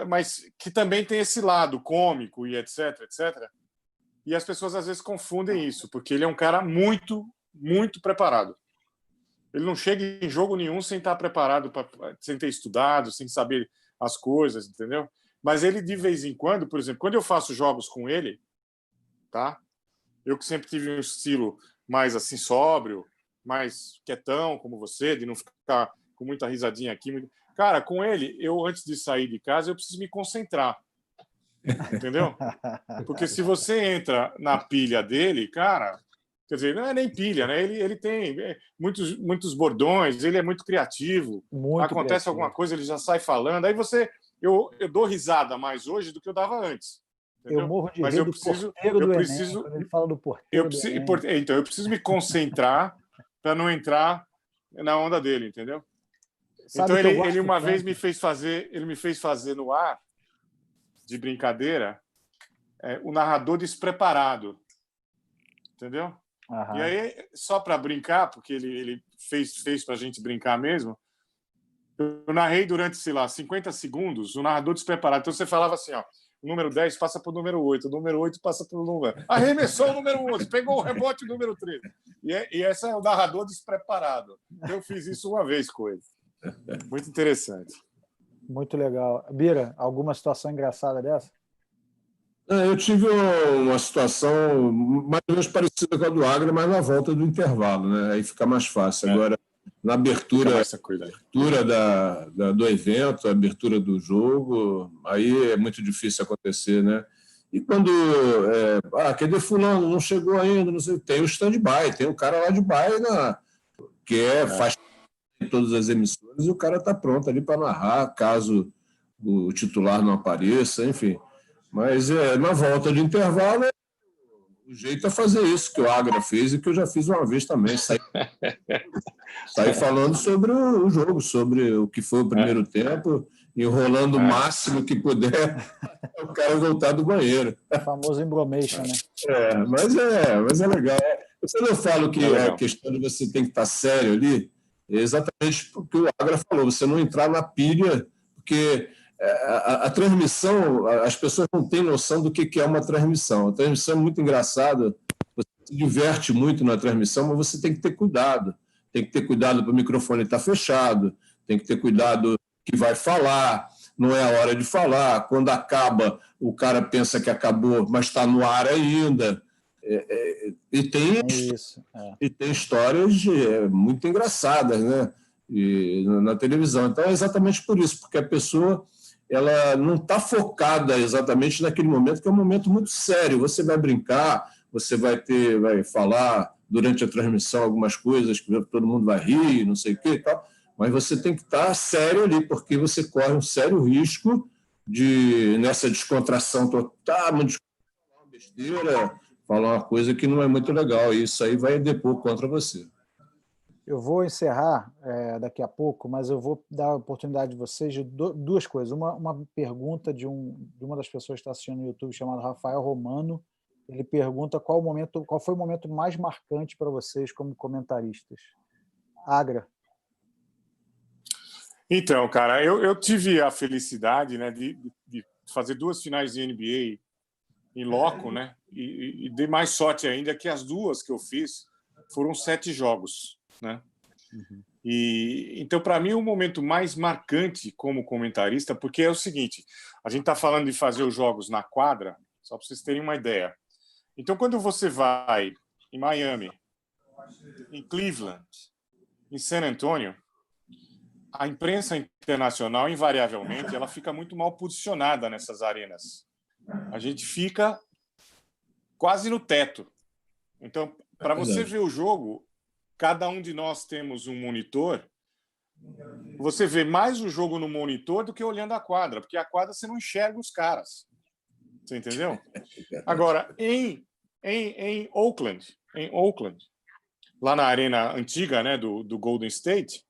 mas que também tem esse lado cômico e etc, etc. E as pessoas às vezes confundem isso, porque ele é um cara muito, muito preparado. Ele não chega em jogo nenhum sem estar preparado, sem ter estudado, sem saber as coisas, entendeu? Mas ele, de vez em quando, por exemplo, quando eu faço jogos com ele, tá? Eu que sempre tive um estilo mais assim sóbrio, mais quietão, como você, de não ficar com muita risadinha aqui. Cara, com ele, eu antes de sair de casa, eu preciso me concentrar. Entendeu? Porque se você entra na pilha dele, cara, quer dizer, não é nem pilha, né? Ele tem muitos bordões, ele é muito criativo. Acontece alguma coisa, ele já sai falando. Aí eu dou risada mais hoje do que eu dava antes. Entendeu? Eu morro de rir do porteiro do Enem, quando ele fala do porteiro do Enem. Então, eu preciso me concentrar para não entrar na onda dele, entendeu? Então, ele uma vez me fez fazer no ar, de brincadeira, o narrador despreparado. Entendeu? Aham. E aí, só para brincar, porque ele fez para a gente brincar mesmo, eu narrei durante, sei lá, 50 segundos, o narrador despreparado. Então, você falava assim, ó, o número 10 passa para o número 8, o número 8 passa para o número... Arremessou o número 11, pegou o rebote do número 13. E esse é o narrador despreparado. Eu fiz isso uma vez com ele. Muito interessante. Muito legal. Bira, alguma situação engraçada dessa? Eu tive uma situação mais ou menos parecida com a do Agra, mas na volta do intervalo, né? Aí fica mais fácil. Agora, na abertura do evento, a abertura do jogo, aí é muito difícil acontecer, né? E quando... cadê fulano? Não chegou ainda, não sei. Tem o stand-by, tem o cara lá de baia, faz em todas as emissoras, e o cara está pronto ali para narrar, caso o titular não apareça, enfim. Mas na volta de intervalo, o jeito é fazer isso que o Agra fez e que eu já fiz uma vez também. Sair falando sobre o jogo, sobre o que foi o primeiro tempo, enrolando o máximo que puder o cara voltar do banheiro. O famoso embromation, né? Mas é legal. Quando eu falo que a questão de você tem que estar sério ali, é exatamente porque o Agra falou, você não entrar na pilha, porque... A transmissão, as pessoas não têm noção do que é uma transmissão. A transmissão é muito engraçada, você se diverte muito na transmissão, mas você tem que ter cuidado. Tem que ter cuidado para o microfone estar fechado, tem que ter cuidado que vai falar, não é a hora de falar. Quando acaba, o cara pensa que acabou, mas está no ar ainda. E tem histórias muito engraçadas, né? Na televisão. Então, é exatamente por isso, porque a pessoa... ela não está focada exatamente naquele momento, que é um momento muito sério. Você vai brincar, você vai falar durante a transmissão algumas coisas que todo mundo vai rir, não sei o quê e tal, mas você tem que estar sério ali, porque você corre um sério risco de, nessa descontração total, uma besteira, falar uma coisa que não é muito legal, e isso aí vai depor contra você. Eu vou encerrar daqui a pouco, mas eu vou dar a oportunidade de vocês de duas coisas. Uma pergunta de uma das pessoas que está assistindo no YouTube, chamado Rafael Romano. Ele pergunta qual foi o momento mais marcante para vocês como comentaristas. Agra. Então, cara, eu tive a felicidade, né, de fazer 2 finais de NBA em loco, né, e dei mais sorte ainda que as 2 que eu fiz foram 7 jogos. Né? Uhum. E então, para mim, o momento mais marcante como comentarista, porque é o seguinte, a gente está falando de fazer os jogos na quadra, só para vocês terem uma ideia. Então, quando você vai em Miami, em Cleveland, em San Antonio, a imprensa internacional, invariavelmente, ela fica muito mal posicionada nessas arenas. A gente fica quase no teto. Então, para você ver o jogo, cada um de nós temos um monitor, você vê mais o jogo no monitor do que olhando a quadra, porque a quadra você não enxerga os caras. Você entendeu? Agora, em Oakland, lá na arena antiga, né, do Golden State,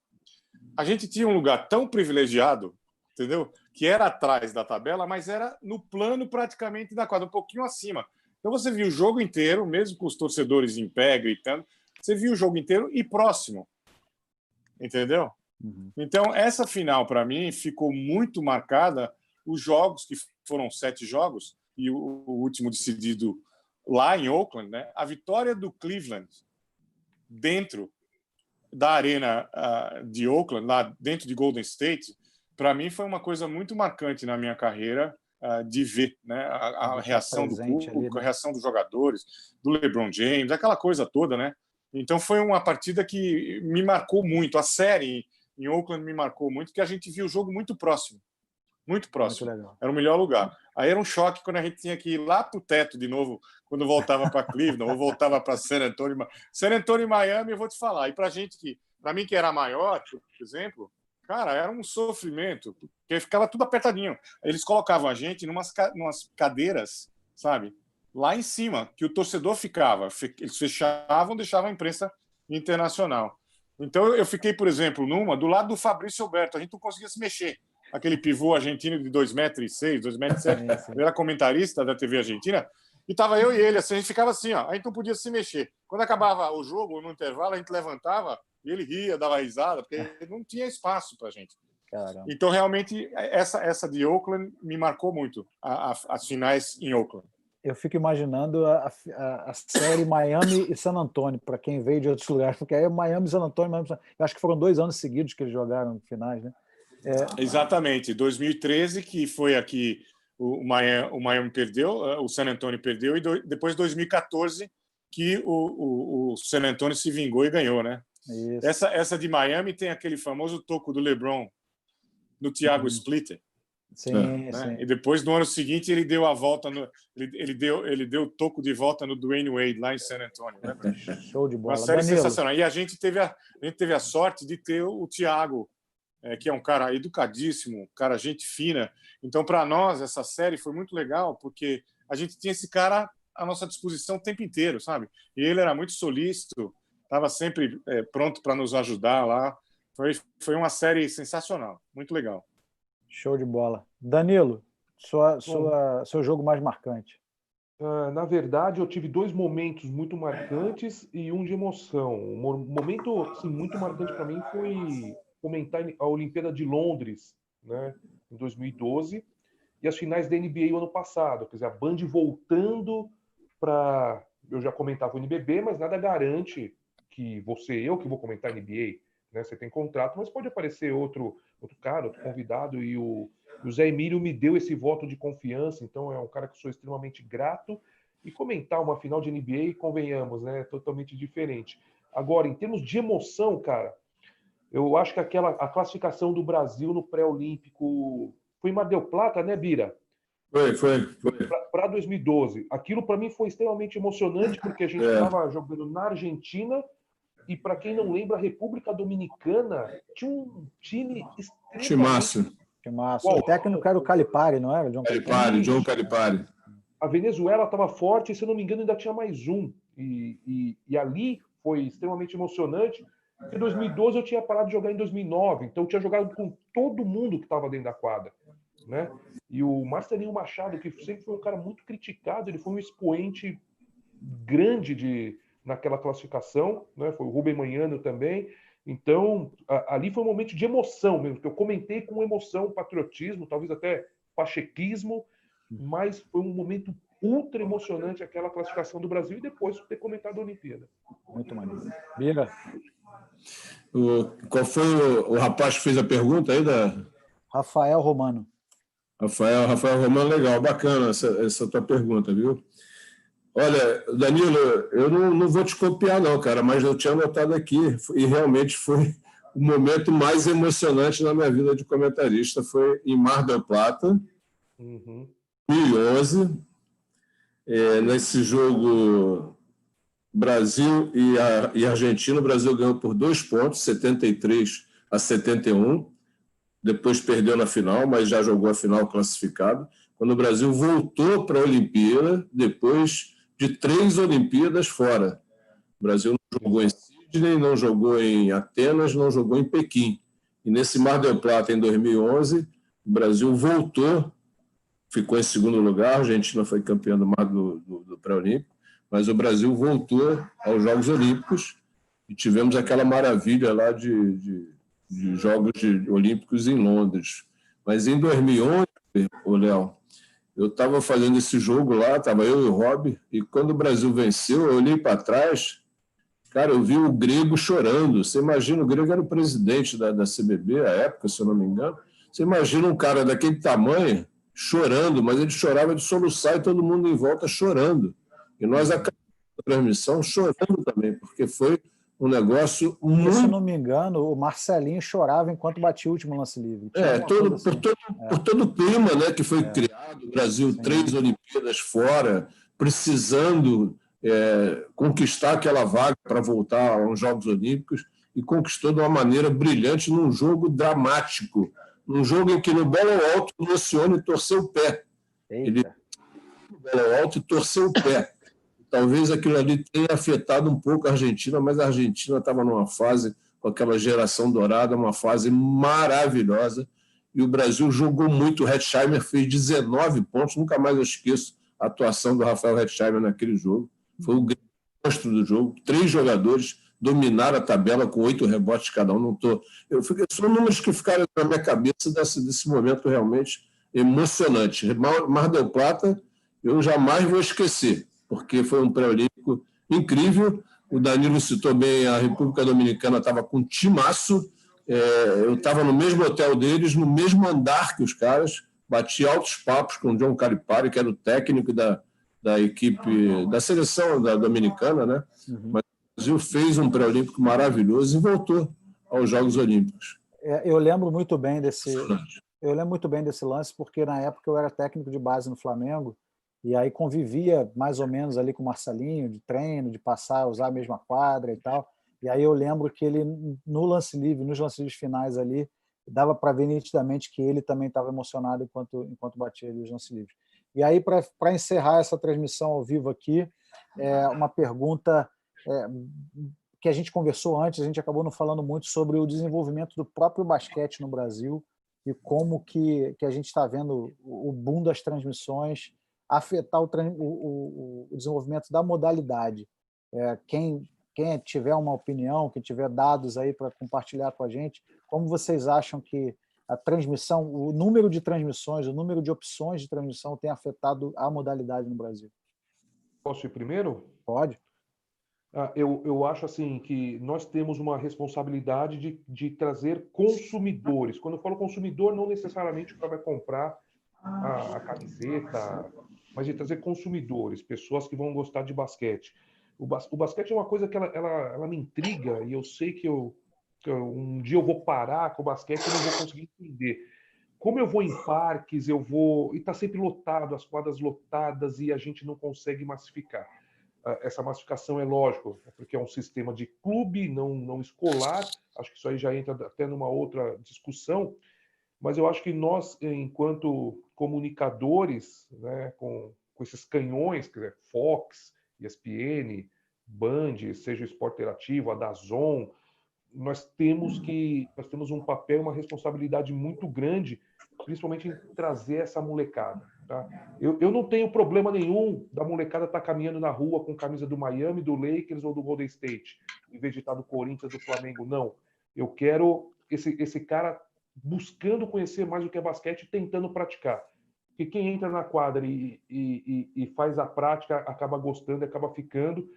a gente tinha um lugar tão privilegiado, entendeu? Que era atrás da tabela, mas era no plano praticamente da quadra, um pouquinho acima. Então você viu o jogo inteiro, mesmo com os torcedores em pé, gritando, você viu o jogo inteiro e próximo. Entendeu? Então, essa final, para mim, ficou muito marcada. Os jogos, que foram 7 jogos, e o último decidido lá em Oakland, né? A vitória do Cleveland dentro da arena de Oakland, lá dentro de Golden State, para mim foi uma coisa muito marcante na minha carreira, de ver, né? A reação do público, ali, né? A reação dos jogadores, do LeBron James, aquela coisa toda, né? Então foi uma partida que me marcou muito. A série em Oakland me marcou muito, porque a gente viu o jogo muito próximo. Muito próximo. Muito era o melhor lugar. Aí era um choque quando a gente tinha que ir lá para o teto de novo, quando voltava para Cleveland ou voltava para San Antonio. San Antonio e Miami, eu vou te falar. E para mim que era maior, por exemplo, cara, era um sofrimento, porque ficava tudo apertadinho. Eles colocavam a gente numas cadeiras, sabe? Lá em cima, que o torcedor ficava. Eles fechavam, deixavam a imprensa internacional. Então eu fiquei, por exemplo, do lado do Fabrício Alberto. A gente não conseguia se mexer. Aquele pivô argentino de 2,6 m, 2,7 m. Ele era comentarista da TV argentina. E estava eu e ele, assim, a gente ficava assim, ó, a gente não podia se mexer. Quando acabava o jogo, no intervalo, a gente levantava e ele ria, dava risada, porque não tinha espaço para a gente. Caramba. Então, realmente, essa de Oakland me marcou muito, as finais em Oakland. Eu fico imaginando a série Miami e San Antonio, para quem veio de outros lugares, porque aí é Miami e San Antonio, eu acho que foram 2 anos seguidos que eles jogaram finais, né? Exatamente, 2013, que foi aqui o Miami perdeu, o San Antonio perdeu, e depois 2014 que o San Antonio se vingou e ganhou, né? Essa de Miami tem aquele famoso toco do LeBron no Thiago Splitter. Sim, né? sim. E depois, no ano seguinte, ele deu a volta, ele deu o toco de volta no Dwayne Wade, lá em San Antonio. Né? Show de bola. Uma série sensacional. E a gente teve a sorte de ter o Thiago, que é um cara educadíssimo, cara gente fina. Então, para nós, essa série foi muito legal, porque a gente tinha esse cara à nossa disposição o tempo inteiro, sabe? E ele era muito solícito, estava sempre pronto para nos ajudar lá. Foi uma série sensacional, muito legal. Show de bola. Danilo, seu jogo mais marcante. Na verdade, eu tive 2 momentos muito marcantes e um de emoção. Um momento assim, muito marcante para mim foi comentar a Olimpíada de Londres, né, em 2012, e as finais da NBA o ano passado. Quer dizer, a Band voltando para... Eu já comentava o NBB, mas nada garante que eu que vou comentar a NBA. Né? Você tem contrato, mas pode aparecer outro cara, outro convidado, e o Zé Emílio me deu esse voto de confiança, então é um cara que sou extremamente grato. E comentar uma final de NBA, convenhamos, né, é totalmente diferente. Agora, em termos de emoção, cara, eu acho que a classificação do Brasil no pré-olímpico foi em Mar del Plata, né, Bira? Foi. Para 2012. Aquilo, para mim, foi extremamente emocionante, porque a gente estava jogando na Argentina e, para quem não lembra, a República Dominicana tinha um time extremamente... Timaço. O técnico era o Calipari, não era? John Calipari. A Venezuela estava forte e, se eu não me engano, ainda tinha mais um. E ali foi extremamente emocionante. Em 2012 eu tinha parado de jogar em 2009, então eu tinha jogado com todo mundo que estava dentro da quadra, né? E o Marcelinho Machado, que sempre foi um cara muito criticado, ele foi um expoente grande naquela classificação, né? Foi o Rubem Manhano também. Então, ali foi um momento de emoção mesmo, que eu comentei com emoção, patriotismo, talvez até pachequismo, mas foi um momento ultra emocionante aquela classificação do Brasil e depois ter comentado a Olimpíada. Muito maneiro. Bira? Qual foi o rapaz que fez a pergunta aí? Rafael Romano. Rafael Romano, legal, bacana essa tua pergunta, viu? Olha, Danilo, eu não vou te copiar não, cara, mas eu tinha anotado aqui e realmente foi o momento mais emocionante na minha vida de comentarista, foi em Mar del Plata, 2011, nesse jogo Brasil e Argentina. O Brasil ganhou por 2 pontos, 73-71, depois perdeu na final, mas já jogou a final classificado. Quando o Brasil voltou para a Olimpíada, depois de 3 Olimpíadas fora. O Brasil não jogou em Sydney, não jogou em Atenas, não jogou em Pequim. E nesse Mar del Plata, em 2011, o Brasil voltou, ficou em 2º lugar, a Argentina foi campeã do pré-olímpico, mas o Brasil voltou aos Jogos Olímpicos e tivemos aquela maravilha lá de de Jogos Olímpicos em Londres. Mas em 2011, Léo, eu estava fazendo esse jogo lá, estava eu e o Rob, e quando o Brasil venceu, eu olhei para trás, cara, eu vi o Grego chorando. Você imagina, o Grego era o presidente da CBB à época, se eu não me engano. Você imagina um cara daquele tamanho chorando, mas ele chorava de soluçar e todo mundo em volta chorando. E nós acabamos a transmissão chorando também, porque foi um negócio muito... Se eu não me engano, o Marcelinho chorava enquanto batia o último lance livre. Por todo o clima, né, que foi criado, o Brasil, 3 Olimpíadas fora, precisando conquistar aquela vaga para voltar aos Jogos Olímpicos, e conquistou de uma maneira brilhante num jogo dramático, num jogo em que no bola alto o Luciano torceu o pé. Ele no bola alto e torceu o pé. Talvez aquilo ali tenha afetado um pouco a Argentina, mas a Argentina estava numa fase, com aquela geração dourada, uma fase maravilhosa, e o Brasil jogou muito. O Hetzheimer fez 19 pontos, nunca mais eu esqueço a atuação do Rafael Hetzheimer naquele jogo. Foi o grande monstro do jogo. 3 jogadores dominaram a tabela com 8 rebotes cada um. São números que ficaram na minha cabeça desse momento realmente emocionante. Mar del Plata, eu jamais vou esquecer, porque foi um pré-olímpico incrível. O Danilo citou bem, a República Dominicana estava com um timaço. Eu estava no mesmo hotel deles, no mesmo andar que os caras, bati altos papos com o John Calipari, que era o técnico da equipe, da seleção da Dominicana, né? Mas o Brasil fez um pré-olímpico maravilhoso e voltou aos Jogos Olímpicos. Eu lembro muito bem desse lance, porque na época eu era técnico de base no Flamengo, e aí convivia mais ou menos ali com o Marcelinho, de treino, de passar, usar a mesma quadra e tal. E aí eu lembro que ele, nos lances livres finais ali, dava para ver nitidamente que ele também estava emocionado enquanto batia ali os lances livres. E aí, para encerrar essa transmissão ao vivo aqui, uma pergunta que a gente conversou antes, a gente acabou não falando muito sobre o desenvolvimento do próprio basquete no Brasil e como que a gente está vendo o boom das transmissões afetar o desenvolvimento da modalidade. Quem tiver uma opinião, quem tiver dados aí para compartilhar com a gente, como vocês acham que a transmissão, o número de transmissões, o número de opções de transmissão tem afetado a modalidade no Brasil? Posso ir primeiro? Pode. Eu acho assim que nós temos uma responsabilidade de trazer consumidores. Quando eu falo consumidor, não necessariamente o cara vai comprar a camiseta, mas de trazer consumidores, pessoas que vão gostar de basquete. O basquete é uma coisa que ela me intriga, e eu sei que um dia eu vou parar com o basquete e não vou conseguir entender. Como eu vou em parques, e está sempre lotado, as quadras lotadas, e a gente não consegue massificar. Essa massificação é lógico, porque é um sistema de clube, não escolar. Acho que isso aí já entra até numa outra discussão. Mas eu acho que nós, enquanto comunicadores, né, com esses canhões, quer dizer, Fox, ESPN, Band, seja o Esporte Interativo, a DAZN, nós temos um papel, uma responsabilidade muito grande, principalmente em trazer essa molecada. Tá? Eu não tenho problema nenhum da molecada estar caminhando na rua com camisa do Miami, do Lakers ou do Golden State, em vez de estar do Corinthians, do Flamengo. Não. Eu quero esse cara buscando conhecer mais o que é basquete e tentando praticar. Porque quem entra na quadra e faz a prática acaba gostando, acaba ficando.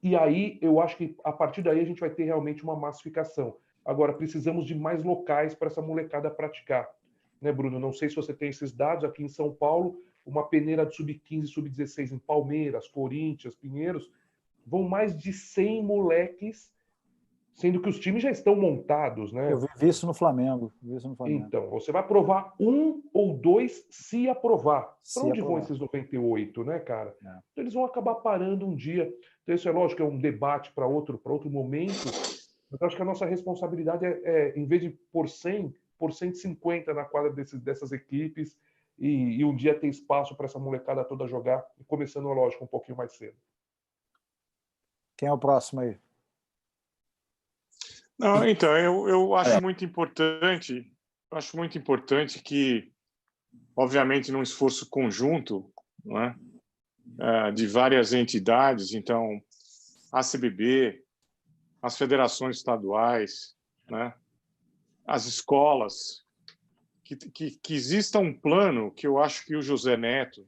E aí, eu acho que a partir daí a gente vai ter realmente uma massificação. Agora, precisamos de mais locais para essa molecada praticar. Né, Bruno? Não sei se você tem esses dados. Aqui em São Paulo, uma peneira de sub-15, sub-16 em Palmeiras, Corinthians, Pinheiros, vão mais de 100 moleques, sendo que os times já estão montados, né? Eu vi isso no Flamengo. Então, você vai aprovar 1 ou 2 se aprovar. Para onde vão esses 98, né, cara? Então, eles vão acabar parando um dia. Então, isso é lógico, é um debate para outro momento. Mas eu acho que a nossa responsabilidade em vez de por 100, por 150 na quadra dessas equipes e um dia ter espaço para essa molecada toda jogar, começando, lógico, um pouquinho mais cedo. Quem é o próximo aí? Não, então, eu acho muito importante, que, obviamente, num esforço conjunto, não é? De várias entidades, então, a CBB, as federações estaduais, né? as escolas, que exista um plano que eu acho que o José Neto,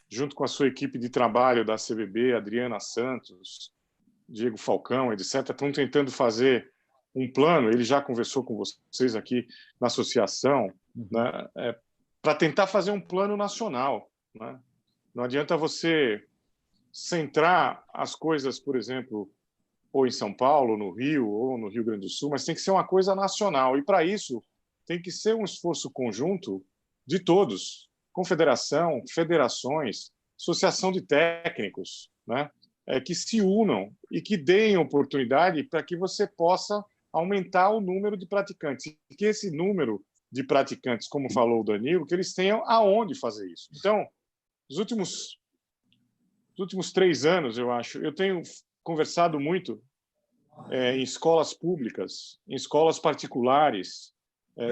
junto com a sua equipe de trabalho da CBB, Adriana Santos, Diego Falcão, etc., estão tentando fazer um plano. Ele já conversou com vocês aqui na associação, né, para tentar fazer um plano nacional, né? Não adianta você centrar as coisas, por exemplo, ou em São Paulo, no Rio, ou no Rio Grande do Sul, mas tem que ser uma coisa nacional. E, para isso, tem que ser um esforço conjunto de todos, confederação, federações, associação de técnicos, né? Que se unam e que deem oportunidade para que você possa aumentar o número de praticantes. E que esse número de praticantes, como falou o Danilo, que eles tenham aonde fazer isso. Então, nos últimos 3 anos, eu acho, eu tenho conversado muito em escolas públicas, em escolas particulares,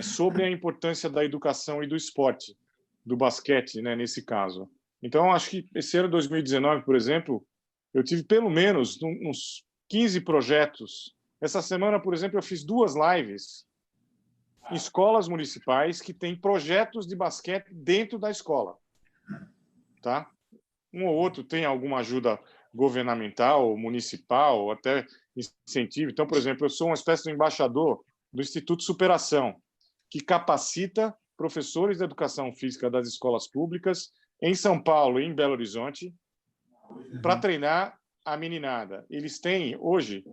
sobre a importância da educação e do esporte, do basquete, né, nesse caso. Então, acho que esse ano 2019, por exemplo, eu tive pelo menos uns 15 projetos. Essa semana, por exemplo, eu fiz 2 lives em escolas municipais que têm projetos de basquete dentro da escola. Tá? Um ou outro tem alguma ajuda governamental, municipal, ou até incentivo. Então, por exemplo, eu sou uma espécie de embaixador do Instituto Superação, que capacita professores de educação física das escolas públicas em São Paulo e em Belo Horizonte para treinar a meninada. Eles têm, hoje,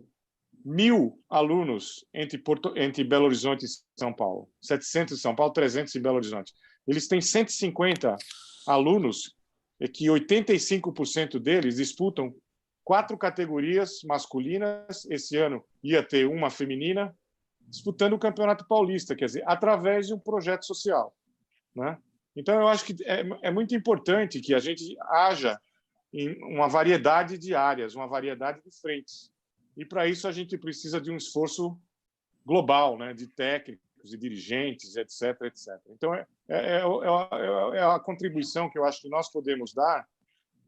1.000 alunos entre Belo Horizonte e São Paulo. 700 em São Paulo, 300 em Belo Horizonte. Eles têm 150 alunos, que 85% deles disputam 4 categorias masculinas. Esse ano ia ter uma feminina, disputando o Campeonato Paulista, quer dizer, através de um projeto social, né? Então, eu acho que é muito importante que a gente haja em uma variedade de áreas, uma variedade de frentes. E, para isso, a gente precisa de um esforço global, né, de técnicos, de dirigentes, etc., etc. Então, a contribuição que eu acho que nós podemos dar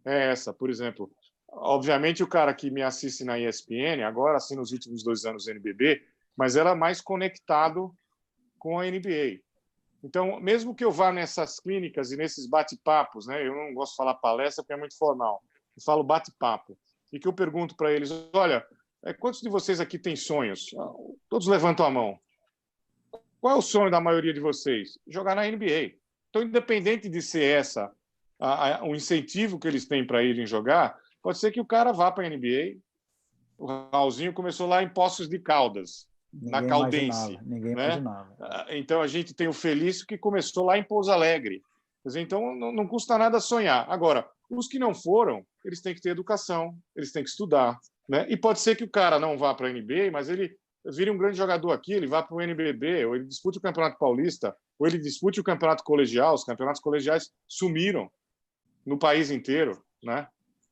é essa. Por exemplo, obviamente, o cara que me assiste na ESPN, agora, assim, nos últimos 2 anos, NBB, mas era mais conectado com a NBA. Então, mesmo que eu vá nessas clínicas e nesses bate-papos, né, eu não gosto de falar palestra porque é muito formal, eu falo bate-papo, e que eu pergunto para eles, olha, quantos de vocês aqui têm sonhos? Todos levantam a mão. Qual é o sonho da maioria de vocês? Jogar na NBA. Então, independente de ser o incentivo que eles têm para irem jogar, pode ser que o cara vá para a NBA. O Raulzinho começou lá em Poços de Caldas, na Caldense. Ninguém imaginava. Então, a gente tem o Felício, que começou lá em Pouso Alegre. Quer dizer, então, não custa nada sonhar. Agora, os que não foram, eles têm que ter educação, eles têm que estudar, né? E pode ser que o cara não vá para a NBA, mas ele vire um grande jogador aqui, ele vá para o NBB, ou ele dispute o Campeonato Paulista, ou ele dispute o Campeonato Colegial. Os campeonatos colegiais sumiram no país inteiro, né?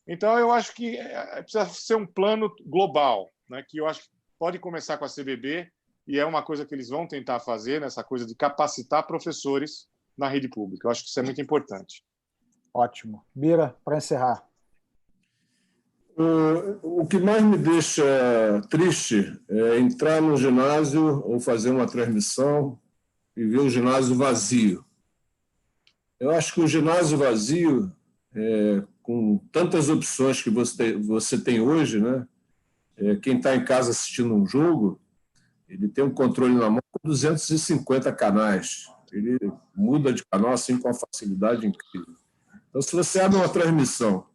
Então, eu acho que precisa ser um plano global, né? Que eu acho que pode começar com a CBB, e é uma coisa que eles vão tentar fazer, nessa coisa de capacitar professores na rede pública. Eu acho que isso é muito importante. Ótimo. Bira, para encerrar. O que mais me deixa triste é entrar no ginásio ou fazer uma transmissão e ver o ginásio vazio. Eu acho que o ginásio vazio, com tantas opções que você tem hoje, né? Quem está em casa assistindo um jogo, ele tem um controle na mão com 250 canais. Ele muda de canal assim com uma facilidade incrível. Então, se você abre uma transmissão,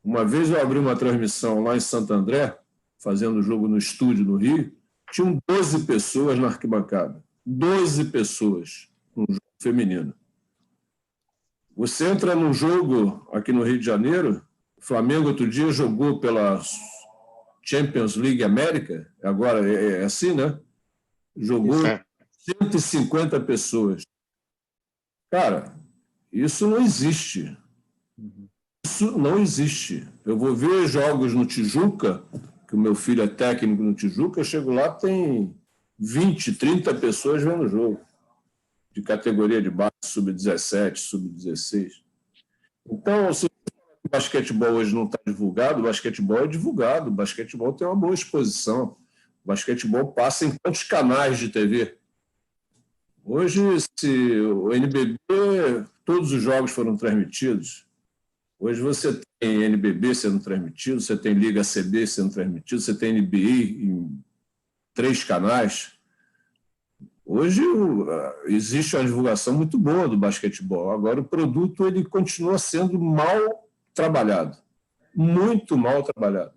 uma vez eu abri uma transmissão lá em Santo André, fazendo jogo no estúdio no Rio, tinham 12 pessoas na arquibancada. 12 pessoas no jogo feminino. Você entra num jogo aqui no Rio de Janeiro, o Flamengo outro dia jogou pela Champions League América, agora é assim, né? Jogou 150 pessoas. Cara, isso não existe. Isso não existe. Eu vou ver jogos no Tijuca, que o meu filho é técnico no Tijuca, eu chego lá, tem 20, 30 pessoas vendo o jogo, de categoria de base, sub-17, sub-16. Então, se o basquetebol hoje não está divulgado, o basquetebol é divulgado, o basquetebol tem uma boa exposição, o basquetebol passa em quantos canais de TV? Hoje, se o NBB, todos os jogos foram transmitidos. Hoje você tem NBB sendo transmitido, você tem Liga ACB sendo transmitido, você tem NBA em 3 canais. Hoje existe uma divulgação muito boa do basquetebol. Agora o produto ele continua sendo mal trabalhado, muito mal trabalhado.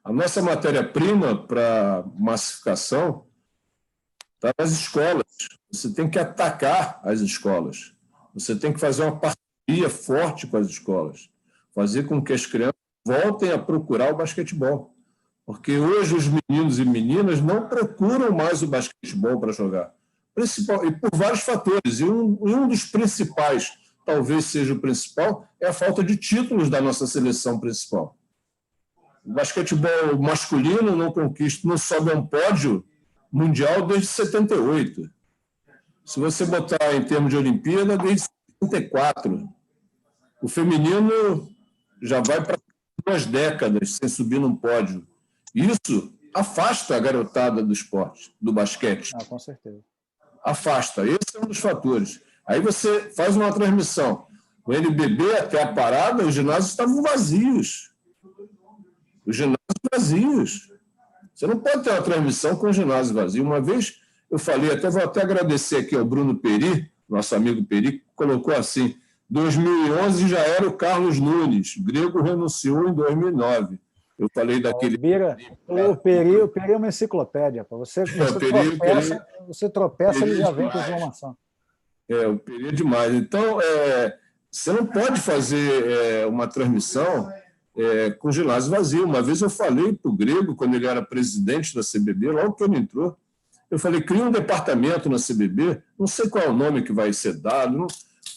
A nossa matéria-prima para massificação está nas escolas. Você tem que atacar as escolas. Você tem que fazer uma parceria forte com as escolas, fazer com que as crianças voltem a procurar o basquetebol. Porque hoje os meninos e meninas não procuram mais o basquetebol para jogar. E por vários fatores. E um dos principais, talvez seja o principal, é a falta de títulos da nossa seleção principal. O basquetebol masculino não sobe a um pódio mundial desde 78. Se você botar em termos de Olimpíada, desde 74. O feminino já vai para 2 décadas sem subir num pódio. Isso afasta a garotada do esporte, do basquete. Com certeza. Afasta. Esse é um dos fatores. Aí você faz uma transmissão. O NBB, até a parada, os ginásios estavam vazios. Os ginásios vazios. Você não pode ter uma transmissão com o ginásio vazio. Uma vez eu falei, vou até agradecer aqui ao Bruno Peri, nosso amigo Peri, que colocou assim, 2011 já era o Carlos Nunes, Grego renunciou em 2009. Eu falei daquele... O Peri é uma enciclopédia. Você tropeça, ele já vem com informação. O Peri é demais. Então, você não pode fazer uma transmissão com ginásio vazio. Uma vez eu falei para o Grego, quando ele era presidente da CBB, logo que ele entrou, eu falei, cria um departamento na CBB, não sei qual é o nome que vai ser dado,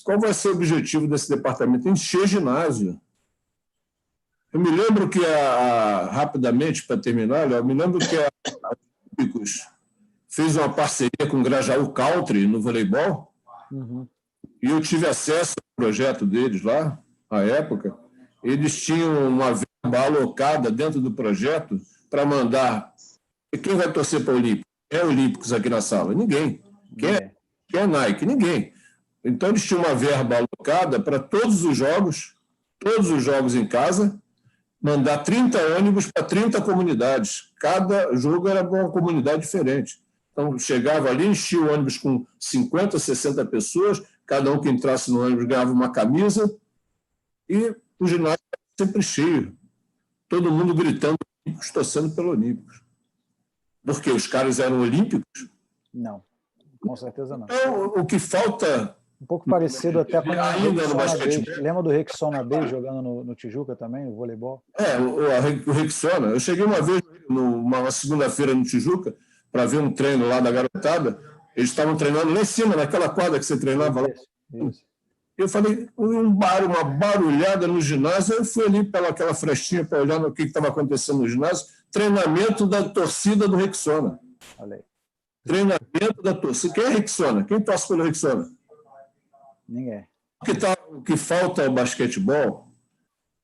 qual vai ser o objetivo desse departamento? Encher ginásio. Eu me lembro que, rapidamente, para terminar, eu me lembro que a Olímpicos fez uma parceria com o Grajaú Country no voleibol, e eu tive acesso ao projeto deles lá, à época. Eles tinham uma verba alocada dentro do projeto para mandar... E quem vai torcer para o Olímpicos? É Olímpicos aqui na sala? Ninguém. Quem é Nike? Ninguém. Então, eles tinham uma verba alocada para todos os jogos em casa, mandar 30 ônibus para 30 comunidades. Cada jogo era uma comunidade diferente. Então, chegava ali, enchia o ônibus com 50, 60 pessoas, cada um que entrasse no ônibus ganhava uma camisa, e o ginásio era sempre cheio. Todo mundo gritando, Olímpicos, torcendo pelo Olímpicos. Porque os caras eram olímpicos? Não, com certeza não. Então, o que falta... Um pouco parecido até com ainda no basquetebol. Lembra do Rexona Bay jogando no Tijuca também, o voleibol? O Rexona. Eu cheguei uma vez, numa segunda-feira no Tijuca, para ver um treino lá da garotada. Eles estavam treinando lá em cima, naquela quadra que você treinava lá. Isso. Eu falei, uma barulhada no ginásio. Eu fui ali pelaquela frestinha para olhar o que estava acontecendo no ginásio. Treinamento da torcida do Rexona. Treinamento da torcida. Quem é Rexona? Quem torce pelo Rexona? Ninguém. O que falta ao basquetebol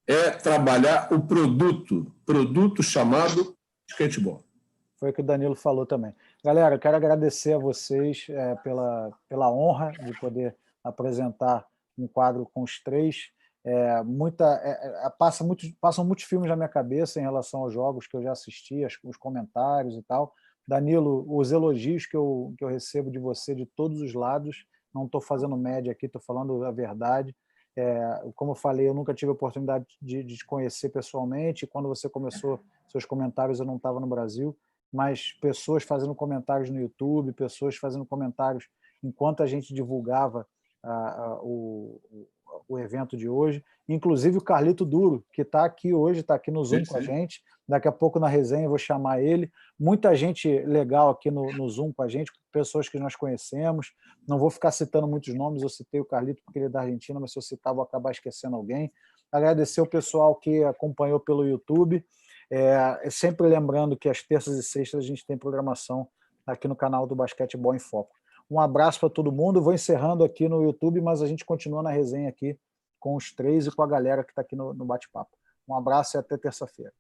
é trabalhar o produto chamado basquetebol. Foi o que o Danilo falou também. Galera, eu quero agradecer a vocês pela honra de poder apresentar um quadro com os três. Passam muitos filmes na minha cabeça em relação aos jogos que eu já assisti, os comentários e tal. Danilo, os elogios que eu recebo de você de todos os lados, não estou fazendo média aqui, estou falando a verdade. Como eu falei, eu nunca tive a oportunidade de te conhecer pessoalmente. Quando você começou seus comentários, eu não estava no Brasil, mas pessoas fazendo comentários no YouTube, pessoas fazendo comentários enquanto a gente divulgava o evento de hoje, inclusive o Carlito Duro, que está aqui hoje, está aqui no Zoom com a gente. Daqui a pouco na resenha eu vou chamar ele. Muita gente legal aqui no Zoom com a gente, pessoas que nós conhecemos. Não vou ficar citando muitos nomes, eu citei o Carlito porque ele é da Argentina, mas se eu citar vou acabar esquecendo alguém. Agradecer o pessoal que acompanhou pelo YouTube. Sempre lembrando que às terças e sextas a gente tem programação aqui no canal do Basquetebol em Foco. Um abraço para todo mundo. Vou encerrando aqui no YouTube, mas a gente continua na resenha aqui com os três e com a galera que está aqui no bate-papo. Um abraço e até terça-feira.